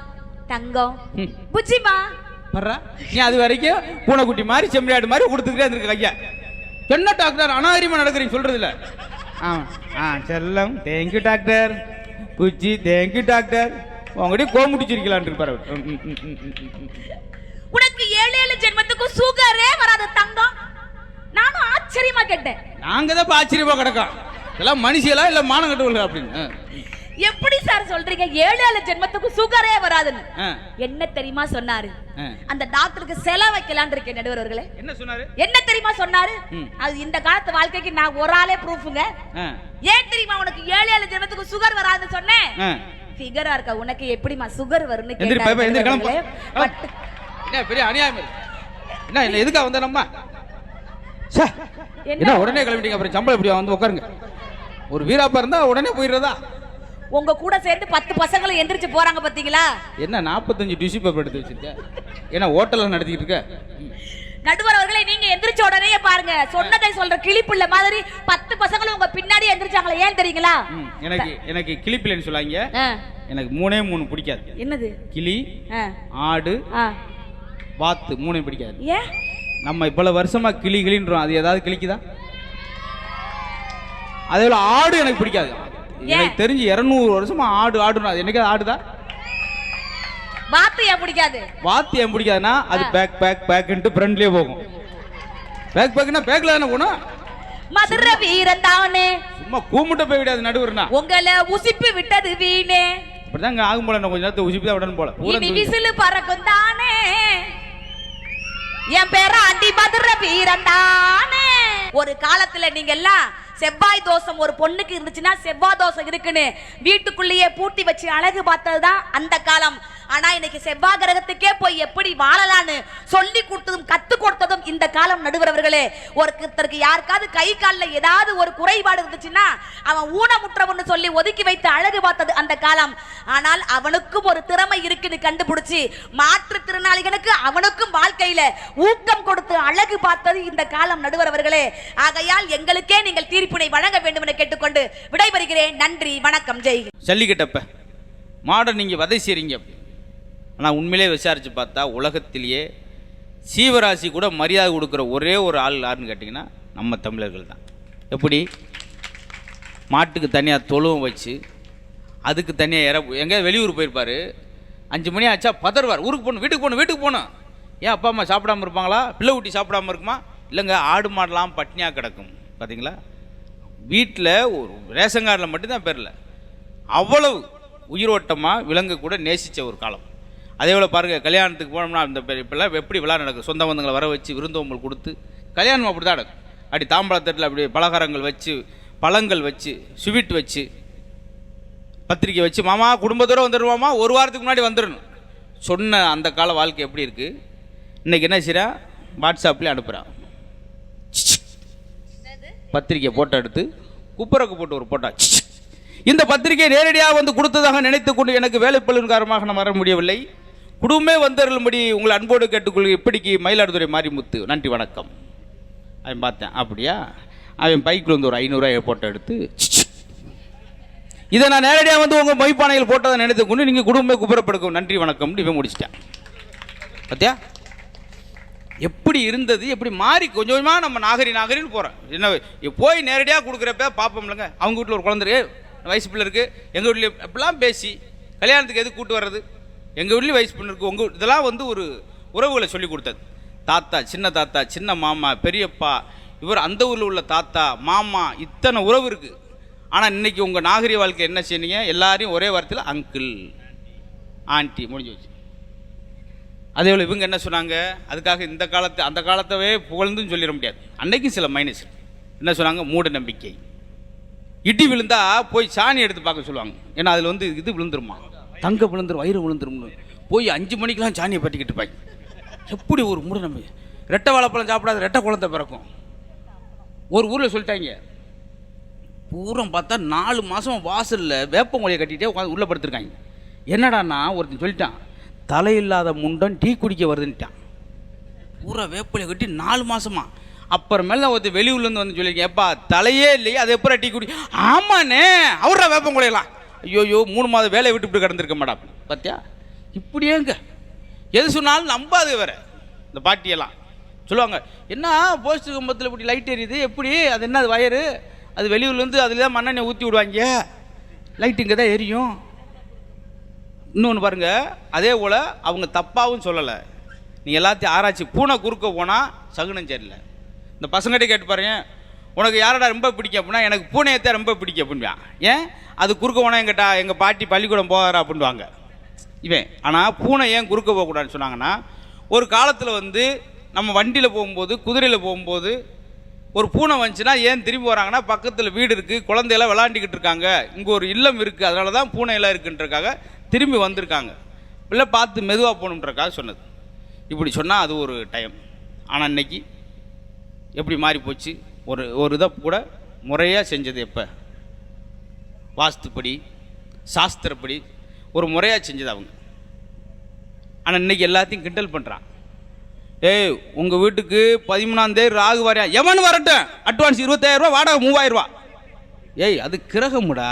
S5: தங்கம் புச்சிமா
S1: பர்றா. நீ அது வரைக்கும் பூனைக்குட்டி மாதிரி செம்மறியாடு மாதிரி கொடுத்துக்கிட்டே இருந்திருக்க கையா. என்ன டாக்டர் அநாகரிகமா நடக்கிறீங்க சொல்றது இல்ல. செல்லம் thank you doctor, Buchi thank you doctor, உங்ககிட்ட கோமுடிச்சிருக்கலான் இருப்பாரு.
S5: உனக்கு 7 ஜென்மத்துக்கு சுகரே வராது தங்கம். நானும் ஆச்சரியமா கேட்டேன்.
S1: நாங்க தான் ஆச்சரியமா கிடக்கோம். இதெல்லாம் மனுஷியலா இல்ல மானங்கட்டவர்கள் அப்படின்னு.
S5: எப்படி சார் சொல்றீங்க 7 ஜென்மத்துக்கு சுகரே வராதுன்னு? என்ன தெரியுமா சொன்னாரு? அந்த டாக்டருக்கு செல வைக்கலாம்னு இருக்கேன் நடுவர் அவர்களே.
S1: என்ன சொன்னாரு?
S5: என்ன தெரியுமா சொன்னாரு? அது இந்த காலத்து வாழ்க்கைக்கு நான் ஒரு ஆளே ப்ரூஃப்ங்க. ஏன் தெரியுமா உனக்கு 7 ஜென்மத்துக்கு சுகர் வராதுன்னு சொன்னேன்? ஃபிகரா இருக்க உனக்கு எப்படிமா சுகர் வரும்னு கேட்டாரு.
S1: என்ன பெரிய அநியாயம். என்ன எதுக்கா வந்த நம்ம? என்ன உடனே கிளம்பிட்டீங்க, அப்புறம் சம்பளம் எப்படியா வந்து உட்காருங்க. ஒரு வீராப்பா இருந்தா உடனே போயிடுறதா?
S5: உங்க கூட சேர்ந்து 10 பசங்களும் எந்திரிச்சு போறாங்க பாத்தீங்களா?
S1: என்ன 45 டிஷ்யூ பேப்பர் எடுத்து வச்சிருக்க? என்ன ஹோட்டல்ல நடத்திட்டு இருக்க?
S5: நடுவர் அவர்களே, நீங்க எந்திரிச்ச உடனே பாருங்க, சொன்னதை சொல்ற கிளிப்புள்ள மாதிரி 10 பசங்களும் உங்க பின்னாடி எந்திரிச்சாங்களே, ஏன் தெரியுங்களா?
S1: எனக்கு கிளிப்பிள்ளைன்னு சொல்லாங்க. எனக்கு 3 பிடிக்காது.
S5: என்னது?
S1: கிளி, ஆடு, வாத்து 3 பிடிக்காது.
S5: ஏன்? நம்ம
S1: இவ்வளவு வருஷமா கிளி கிளின்றோம், அது ஏதாவது கிளிக்குதா? அதே போல ஆடு எனக்கு பிடிக்காது. எனக்கு தெரிஞ்சு 200 வருஷமா ஆடு ஆடுனா அது என்னைக்கு ஆடுதா?
S5: வாத்து ஏன் பிடிக்காது?
S1: வாத்து ஏன் பிடிக்காதுன்னா அது பேக் பேக் பேக்ன்ட்டு ஃப்ரண்ட்லயே போகும். பேக் பேக்னா பேக்ல தானே போணும்.
S5: மதுரை வீரன் தானே,
S1: சும்மா கூமுட்ட போய் விடாது நடுவர்னா.
S5: உங்களை உசிப்பு விட்டது வீணே.
S1: அப்படிதான் இங்க ஆகும் போல, கொஞ்ச நேரத்தை உசிப்பு தான் விடணும் போல.
S5: இனி விசிலு பறக்கும் தானே, என் பேர அடி மதுரை வீரன் தானே. ஒரு காலத்துல நீங்க எல்லாம் செவ்வாய் தோஷம் ஒரு பொண்ணுக்கு இருந்துச்சுன்னா செவ்வாய் தோஷம் இருக்குன்னு வீட்டுக்குள்ளேயே பூட்டி வச்சு அழகு பார்த்ததுதான் அந்த காலம். ஆனா இன்னைக்கு செவ்வாய் கிரகத்துக்கே போய் எப்படி வாழலான்னு சொல்லி கொடுத்ததும் கத்து கொடுத்ததும் இந்த காலம் நடுவர் அவர்களே. ஒருத்தருக்கு யாருக்காவது கை காலில் ஏதாவது ஒரு குறைபாடு இருந்துச்சுன்னா அவன் ஊனமுற்றவன்னு சொல்லி ஒதுக்கி வைத்து அழகு பார்த்தது அந்த காலம். ஆனால் அவனுக்கும் ஒரு திறமை இருக்குன்னு கண்டுபிடிச்சு மாற்றுத்திறனாளிகளுக்கு அவனுக்கும் வாழ்க்கையில ஊக்கம் கொடுத்து அழகு பார்த்தது இந்த காலம் நடுவர் அவர்களே. ஆகையால் எங்களுக்கே நீங்கள் தீர்ப்பினை வழங்க வேண்டும் என கேட்டுக்கொண்டு விடைபெறுகிறேன். நன்றி, வணக்கம், ஜெய்.
S1: ஜல்லிக்கட்டப்ப மாடை நீங்க வதை செய்றீங்க. ஆனால் உண்மையிலே விசாரித்து பார்த்தா உலகத்திலேயே சீவராசி கூட மரியாதை கொடுக்குற ஒரே ஒரு ஆள் யாருன்னு கேட்டிங்கன்னா நம்ம தமிழர்கள் தான். எப்படி? மாட்டுக்கு தனியாக தொழுவம் வச்சு அதுக்கு தனியாக எங்கேயாவது வெளியூர் போயிருப்பார், 5 மணி ஆச்சா பதறுவார், ஊருக்கு போகணும், வீட்டுக்கு போகணும். ஏன் அப்பா அம்மா சாப்பிடாமல் இருப்பாங்களா? பிள்ளை ஊட்டி சாப்பிடாமல் இருக்குமா? இல்லைங்க, ஆடு மாடெல்லாம் பட்னியாக கிடக்கும். பார்த்தீங்களா? வீட்டில் ஒரு ரேஷன் கார்டில் மட்டும்தான் பேரில் அவ்வளவு உயிரோட்டமாக விலங்கு கூட நேசித்த ஒரு காலம். அதே போல் பாருங்கள், கல்யாணத்துக்கு போனோம்னா இந்த இப்போல்லாம் எப்படி விழா நடக்கும்? சொந்த பந்தங்களை வர வச்சு விருந்தோம்பல் கொடுத்து கல்யாணம் அப்படி தான் நடக்கும். அப்படி தாம்பழத்தட்டில் அப்படி பலகாரங்கள் வச்சு, பழங்கள் வச்சு, ஸ்வீட் வச்சு, பத்திரிக்கை வச்சு, மாமா குடும்பத்தோடு வந்துடுவாமா, 1 வாரத்துக்கு முன்னாடி வந்துடணும் சொன்ன அந்த கால வாழ்க்கை எப்படி இருக்குது? இன்றைக்கி என்ன செய்கிறா? வாட்ஸ்அப்லேயே அனுப்புகிறான். பத்திரிக்கை போட்டோ எடுத்து குப்புறக்கு போட்டு ஒரு போட்டா, இந்த பத்திரிகை நேரடியாக வந்து கொடுத்ததாக நினைத்து கொண்டு எனக்கு வேலைப்பளுவின் காரணமாக நான் வர முடியவில்லை. குடும்பமே வந்தருளும்படி உங்களை அன்போடு கேட்டுக்கொள்க. இப்படிக்கு மயிலாடுதுறை மாரிமுத்து. நன்றி வணக்கம். அவன் பார்த்தேன். அப்படியா? அவன் பைக்கில் வந்து ஒரு 500 போட்டோ எடுத்து, இதை நான் நேரடியாக வந்து உங்கள் மொய்ப்பானையில் போட்டதை நினைத்து கொண்டு நீங்கள் குடும்பமே குப்புறப்படுக்கும். நன்றி வணக்கம். இவன் முடிச்சிட்டேன். பார்த்தியா எப்படி இருந்தது, எப்படி மாறி கொஞ்சம் கொஞ்சமாக நம்ம நாகரின்னு போகிறோம். என்ன போய் நேரடியாக கொடுக்குறப்ப பார்ப்போம்லங்க, அவங்க வீட்டில் ஒரு குழந்தை வயசு பிள்ளை இருக்குது, எங்கள் வீட்லேயும் எப்படிலாம் பேசி கல்யாணத்துக்கு எதுக்கு கூட்டு வர்றது, எங்கள் வீட்லேயும் வயசு பிள்ளை இருக்குது, உங்கள் இதெல்லாம் வந்து ஒரு உறவுகளை சொல்லி கொடுத்தது. தாத்தா, சின்ன மாமா, பெரியப்பா, இவர் அந்த ஊரில் உள்ள தாத்தா, மாமா, இத்தனை உறவு இருக்குது. ஆனால் இன்றைக்கி உங்கள் நாகரிக வாழ்க்கை என்ன செய்யணுங்க, எல்லாரையும் ஒரே வாரத்தில் அங்கிள் ஆண்டி முடிஞ்சு வச்சு. அதே போல் இவங்க என்ன சொன்னாங்க, அதுக்காக இந்த காலத்தை அந்த காலத்தவே புகழ்ந்துன்னு சொல்லிட முடியாது. அன்னைக்கு சில மைனஸ் என்ன சொன்னாங்க, மூட நம்பிக்கை. இடி விழுந்தா போய் சாணி எடுத்து பார்க்க சொல்லுவாங்க. ஏன்னா அதில் வந்து இது விழுந்துருமா, தங்க விழுந்துரும், வயிறு விழுந்துரும்னு போய் 5 மணிக்கெலாம் சாணியை பற்றிக்கிட்டு இருப்பாங்க. எப்படி ஒரு மூட நம்பிக்கை. ரெட்டை வாழைப்பழம் சாப்பிடாத ரெட்டை குழந்தை பிறக்கும். ஒரு ஊரில் சொல்லிட்டாங்க, பூரம் பார்த்தா 4 மாதம் வாசலில் வேப்பங்கொலையை கட்டிகிட்டே உட்காந்து உள்ளே படுத்துருக்காங்க. என்னடான்னா ஒருத்தன் சொல்லிட்டான், தலையில்லாத முண்டன் டீ குடிக்க வருதுன்ட்டான். பூரா வேப்பலையை கட்டி 4 மாதமா. அப்புறமேல ஒருத்தர் வெளியூர்லேருந்து வந்து சொல்லியிருக்கேன், எப்பா தலையே இல்லையே அது எப்போ டீ குடி. ஆமாண்ணே, அவரா வேப்பங்கொலையெல்லாம். ஐயோயோ 3 மாதம் வேலையை விட்டு இப்படி கிடந்திருக்க மேடம். பார்த்தியா இப்படியேங்க, எது சொன்னாலும் நம்பாது. வேறு இந்த பாட்டியெல்லாம் சொல்லுவாங்க, என்ன போஸ்ட் கம்பத்தில் இப்படி லைட் எரியுது, எப்படி அது என்ன, அது வயரு, அது வெளியூர்லேருந்து அதில் தான் மண்ணெண்ணெய் ஊற்றி விடுவாங்க, லைட்டு இங்கே தான் எரியும். இன்னொன்று பாருங்கள், அதே போல் அவங்க தப்பாகவும் சொல்லலை. நீங்கள் எல்லாத்தையும் ஆராய்ச்சி. பூனை குறுக்க போனால் சகுனம் சரியில்லை. இந்த பசங்கள்கிட்ட கேட்டு பாருங்க, உனக்கு யாரடா ரொம்ப பிடிக்கும் அப்படின்னா, எனக்கு பூனையத்தான் ரொம்ப பிடிக்கும் அப்படின்வான். ஏன் அது குறுக்க போனால் எங்கள் பாட்டி பள்ளிக்கூடம் போகிறாரா அப்படின்வாங்க இவன். ஆனால் பூனை ஏன் குறுக்க போகக்கூடாதுன்னு சொன்னாங்கன்னா, ஒரு காலத்தில் வந்து நம்ம வண்டியில் போகும்போது, குதிரையில் போகும்போது ஒரு பூனை வந்துச்சுன்னா ஏன் திரும்பி வராங்கன்னா, பக்கத்தில் வீடு இருக்குது, குழந்தையெல்லாம் விளாண்டிக்கிட்டு இருக்காங்க, இங்கே ஒரு இல்லம் இருக்குது, அதனால தான் பூனையெல்லாம் இருக்குன்றக்காக திரும்பி வந்திருக்காங்க. இல்லை பார்த்து மெதுவாக போகணுன்றக்காக சொன்னது. இப்படி சொன்னால் அது ஒரு டைம். ஆனால் இன்னைக்கு எப்படி மாறி போச்சு. ஒரு இதை கூட முறையாக செஞ்சது எப்போ, வாஸ்துப்படி சாஸ்திரப்படி ஒரு முறையாக செஞ்சது அவங்க. ஆனால் இன்றைக்கி எல்லாத்தையும் கிண்டல் பண்ணுறான். ஏய் உங்கள் வீட்டுக்கு 13ஆம் தேதி ராகு வரையா, எவன் வரட்டும், அட்வான்ஸ் 25,000 ரூபா, வாடகை 3000 ரூபா. ஏய் அது கிரகமுடா.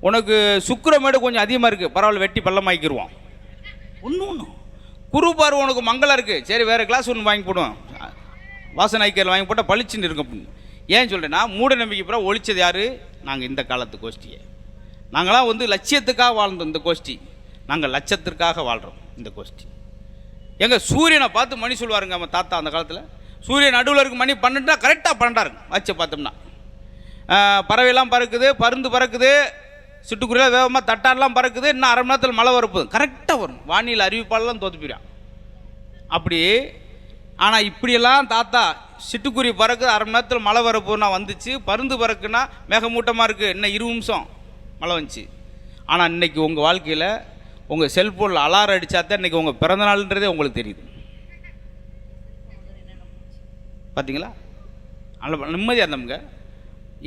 S1: உனக்கு சுக்கிரமேடு கொஞ்சம் அதிகமாக இருக்குது, பரவாயில்ல வெட்டி பள்ளமாக்கிடுவான். ஒன்று குரு பார்வை உனக்கு மங்களம் இருக்குது, சரி வேறு கிளாஸ் ஒன்று வாங்கி போடுவோம், வாசனை ஐக்கியில் வாங்கி போட்டால் பளிச்சுன்னு இருக்கும். ஏன் சொல்கிறேன்னா, மூட நம்பிக்கை பிறகு ஒழிச்சது யார்? நாங்கள் இந்த காலத்து கோஷ்டியை. நாங்களாம் வந்து லட்சியத்துக்காக வாழ்ந்தோம் இந்த கோஷ்டி, நாங்கள் லட்சத்திற்காக வாழ்கிறோம் இந்த கோஷ்டி. எங்கள் சூரியனை பார்த்து மணி சொல்லுவாருங்க நம்ம தாத்தா அந்த காலத்தில். சூரியன் நடுவில் இருக்கு, மணி 12 கரெக்டாக 12 இருக்கும் வச்சு பார்த்தோம்னா. பறவையெல்லாம் பறக்குது, பருந்து பறக்குது, சிட்டுக்குருவிலாம் வேகமாக தட்டாரெலாம் பறக்குது, இன்னும் 1/2 மணி நேரத்தில் மழை வரப்போகுது, கரெக்டாக வரும். வானிலை அறிவிப்பாளெலாம் தோற்று போயிடும் அப்படி. ஆனால் இப்படியெல்லாம் தாத்தா சிட்டுக்குருவி பறக்குது, 1/2 மணி நேரத்தில் மழை வரப்போகுதுன்னா வந்துச்சு. பருந்து பறக்குன்னா மேகமூட்டமாக இருக்குது, இன்னும் 20 நிமிஷம் மழை வந்துச்சு. ஆனால் இன்றைக்கி உங்கள் வாழ்க்கையில் உங்கள் செல்ஃபோனில் அலாரம் அடித்தாத்தான் இன்றைக்கி உங்கள் பிறந்தநாள்ன்றதே உங்களுக்கு தெரியுது. பார்த்தீங்களா? நல்ல நிம்மதியாக இருந்தோம்ங்க.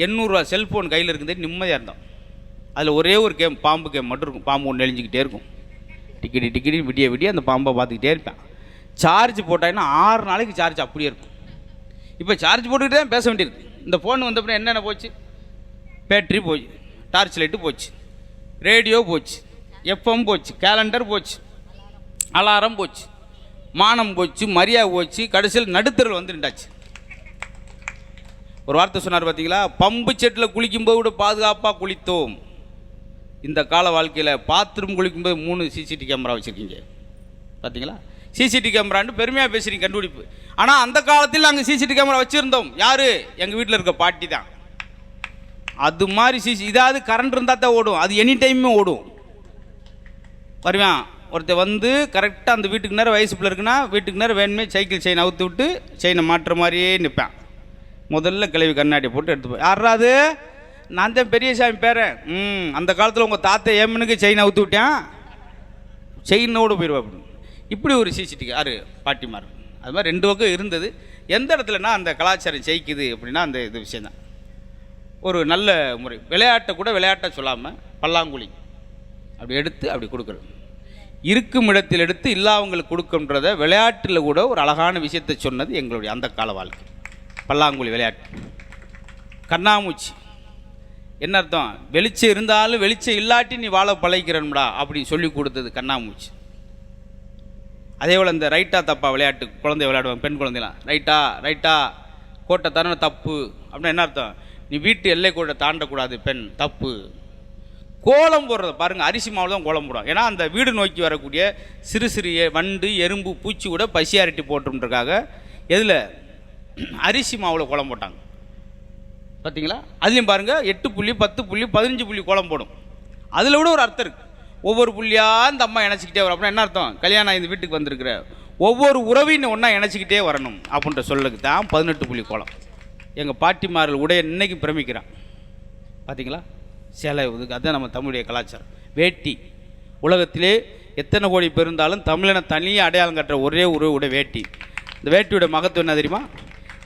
S1: 800 ரூபா செல்ஃபோன் கையில் இருக்குது, நிம்மதியாக இருந்தோம். அதில் ஒரே ஒரு கேம், பாம்பு கேம் மட்டும் இருக்கும். பாம்பு ஒன்று நெளிஞ்சிக்கிட்டே இருக்கும், டிக்கெட்டி விடிய அந்த பாம்பை பார்த்துக்கிட்டே இருப்பேன். சார்ஜ் போட்டாங்கன்னா 6 நாளைக்கு சார்ஜ் அப்படியே இருக்கும். இப்போ சார்ஜ் போட்டுக்கிட்டே தான் பேச வேண்டியிருக்கு. இந்த ஃபோன் வந்தப்பறம் என்னென்ன போச்சு, பேட்ரி போச்சு, டார்ச் லைட்டு போச்சு, ரேடியோ போச்சு, எஃப்எம் போச்சு, கேலண்டர் போச்சு, அலாரம் போச்சு, மானம் போச்சு, மரியாதை போச்சு, கடைசியில் நடுத்தரில் வந்து நின்றாச்சு. ஒரு வார்த்தை சொன்னார் பார்த்தீங்களா, பம்பு செட்டில் குளிக்கும்போது பாதுகாப்பாக குளித்தோம். இந்த கால வாழ்க்கையில் பாத்ரூம் குளிக்கும்போது 3 சிசிடிவி கேமரா வச்சுருக்கீங்க பார்த்தீங்களா? சிசிடிவி கேமரான்னு பெருமையாக பேசுகிறீங்க, கண்டுபிடிப்பு. ஆனால் அந்த காலத்தில் நாங்கள் சிசிடிவி கேமரா வச்சுருந்தோம். யார்? எங்கள் வீட்டில் இருக்க பாட்டி தான். அது மாதிரி இதாவது கரண்ட் இருந்தால் தான் ஓடும், அது எனி டைமே ஓடும். வருவான் ஒருத்தர் வந்து கரெக்டாக அந்த வீட்டுக்கு நேரம் வயசு பிள்ளை இருக்குன்னா, வீட்டுக்கு நேரம் வேணுமே சைக்கிள் செயின் அவுத்து விட்டு செயினை மாட்டுற மாதிரியே நிற்பேன். முதல்ல கிளவி கண்ணாடி போட்டு எடுத்து போய், யாராவது நான் தான் பெரியசாமி பேரன். அந்த காலத்தில் உங்கள் தாத்தா ஏமனுக்கு செயின் அவுத்து விட்டேன், செயினோடு போயிடுவா அப்படின்னு. இப்படி ஒரு சிசிடிவி யார்? பாட்டிமார். அது மாதிரி 2 பக்கம் இருந்தது. எந்த இடத்துலனா அந்த கலாச்சாரம் ஜெயிக்குது அப்படின்னா அந்த இது விஷயந்தான். ஒரு நல்ல முறை விளையாட்டை கூட விளையாட்டை சொல்லாமல் பல்லாங்குழி அப்படி எடுத்து அப்படி கொடுக்குறது. இருக்கும் இடத்தில் எடுத்து இல்லாதவங்களுக்கு கொடுக்குன்றத விளையாட்டில் கூட ஒரு அழகான விஷயத்தை சொன்னது எங்களுடைய அந்த கால வாழ்க்கை. பல்லாங்குழி விளையாட்டு, கண்ணாமூச்சி. என்ன அர்த்தம்? வெளிச்சம் இருந்தாலும் வெளிச்சம் இல்லாட்டி நீ வாழ பழகிறன்டா அப்படின்னு சொல்லி கொடுத்தது கண்ணாமூச்சி. அதே போல் இந்த ரைட்டா தப்பா விளையாட்டு குழந்தை விளையாடுவாங்க, பெண் குழந்தைலாம். ரைட்டா ரைட்டா கோட்டை தர தப்பு அப்படின்னா என்ன அர்த்தம்? நீ வீட்டு எல்லை கோட்டை தாண்டக்கூடாது பெண், தப்பு. கோலம் போடுறத பாருங்கள், அரிசி மாவில் தான் கோலம் போடும். ஏன்னா அந்த வீடு நோக்கி வரக்கூடிய சிறு சிறிய வண்டு எறும்பு பூச்சி கூட பசியாரிட்டி போட்டுன்றதுக்காக எதில் அரிசி மாவில் கோலம் போட்டாங்க பார்த்தீங்களா? அதுலேயும் பாருங்கள் 8 புள்ளி 10 புள்ளி 15 புள்ளி கோலம் போடும். அதில் விட ஒரு அர்த்தம் இருக்குது. ஒவ்வொரு புள்ளியாக இந்த அம்மா இணைச்சிக்கிட்டே வரும். அப்படின்னா என்ன அர்த்தம்? கல்யாணம் இந்த வீட்டுக்கு வந்திருக்கிற ஒவ்வொரு உறவையும் ஒன்றா இணைச்சிக்கிட்டே வரணும் அப்படின்ற சொல்லுக்கு தான் 18 புள்ளி கோலம். எங்கள் பாட்டிமார்கள் உடைய இன்னைக்கு பிரமிக்கிறான் பார்த்தீங்களா? சேலை இதுக்கு அதுதான் நம்ம தமிழுடைய கலாச்சாரம். வேட்டி, உலகத்திலே எத்தனை கோடி பேர் இருந்தாலும் தமிழனை தனியாக அடையாளம் கட்டுற ஒரே உடைய வேட்டி. இந்த வேட்டியோட மகத்துவம் என்ன தெரியுமா?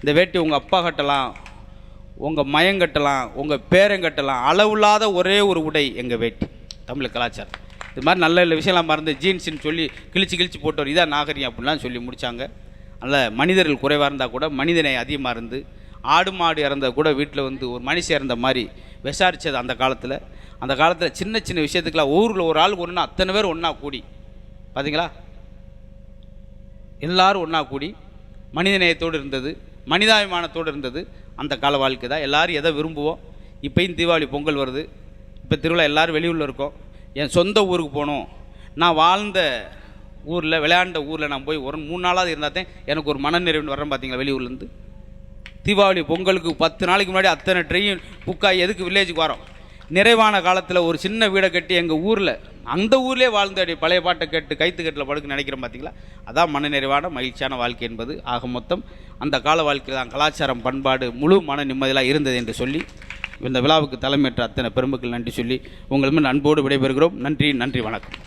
S1: இந்த வேட்டி உங்கள் அப்பா கட்டலாம், உங்கள் மயம் கட்டலாம், உங்கள் பேரன் கட்டலாம், அளவில்லாத ஒரே ஒரு உடை எங்கள் வேட்டி. தமிழ் கலாச்சாரம் இது மாதிரி நல்ல நல்ல விஷயம்லாம் மறந்து ஜீன்ஸுன்னு சொல்லி கிழிச்சு போட்டவர் இதான் நாகரிகம் அப்படின்லாம் சொல்லி முடித்தாங்க. அதில் மனிதர்கள் குறைவாக இருந்தால் கூட மனிதனை அதிகமாக இருந்து ஆடு மாடு இறந்த கூட வீட்டில் வந்து ஒரு மனுஷன் இறந்த மாதிரி விசாரித்தது அந்த காலத்தில். அந்த காலத்தில் சின்ன சின்ன விஷயத்துக்கெல்லாம் ஊரில் ஒரு ஆளுக்கு ஒன்றா அத்தனை பேர் ஒன்றா கூடி பார்த்தீங்களா, எல்லாரும் ஒன்றா கூடி மனிதநேயத்தோடு இருந்தது, மனிதாபிமானத்தோடு இருந்தது. அந்த கால வாழ்க்கை தான். எல்லோரும் எதை விரும்புவோம்? இப்போயும் தீபாவளி பொங்கல் வருது, இப்போ திருவிழா எல்லோரும் வெளியூரில் இருக்கோம். என் சொந்த ஊருக்கு போகணும், நான் வாழ்ந்த ஊரில் விளையாண்ட ஊரில் நான் போய் ஒரு 3 நாளாவது இருந்தால் தான் எனக்கு ஒரு மனநிறைவுன்னு வரேன் பார்த்தீங்களா வெளியூர்லேருந்து. தீபாவளி பொங்கலுக்கு 10 நாளைக்கு முன்னாடி அத்தனை ட்ரெயின் புக்காகி எதுக்கு வில்லேஜுக்கு வரோம்? நிறைவான காலத்தில் ஒரு சின்ன வீடை கட்டி எங்கள் ஊரில் அந்த ஊர்லேயே வாழ்ந்த பழைய பாட்டை கேட்டு கைத்துக்கட்டில் படுக்க நினைக்கிறோம் பார்த்தீங்களா? அதான் மனநிறைவான மகிழ்ச்சியான வாழ்க்கை என்பது. ஆக மொத்தம் அந்த கால வாழ்க்கையில் தான் கலாச்சாரம் பண்பாடு முழு மன நிம்மதியாக இருந்தது என்று சொல்லி இந்த விழாவுக்கு தலைமையேற்ற அத்தனை பெருமக்கள் நன்றி சொல்லி உங்களிடம் அன்போடு விடைபெறுகிறோம். நன்றி, நன்றி, வணக்கம்.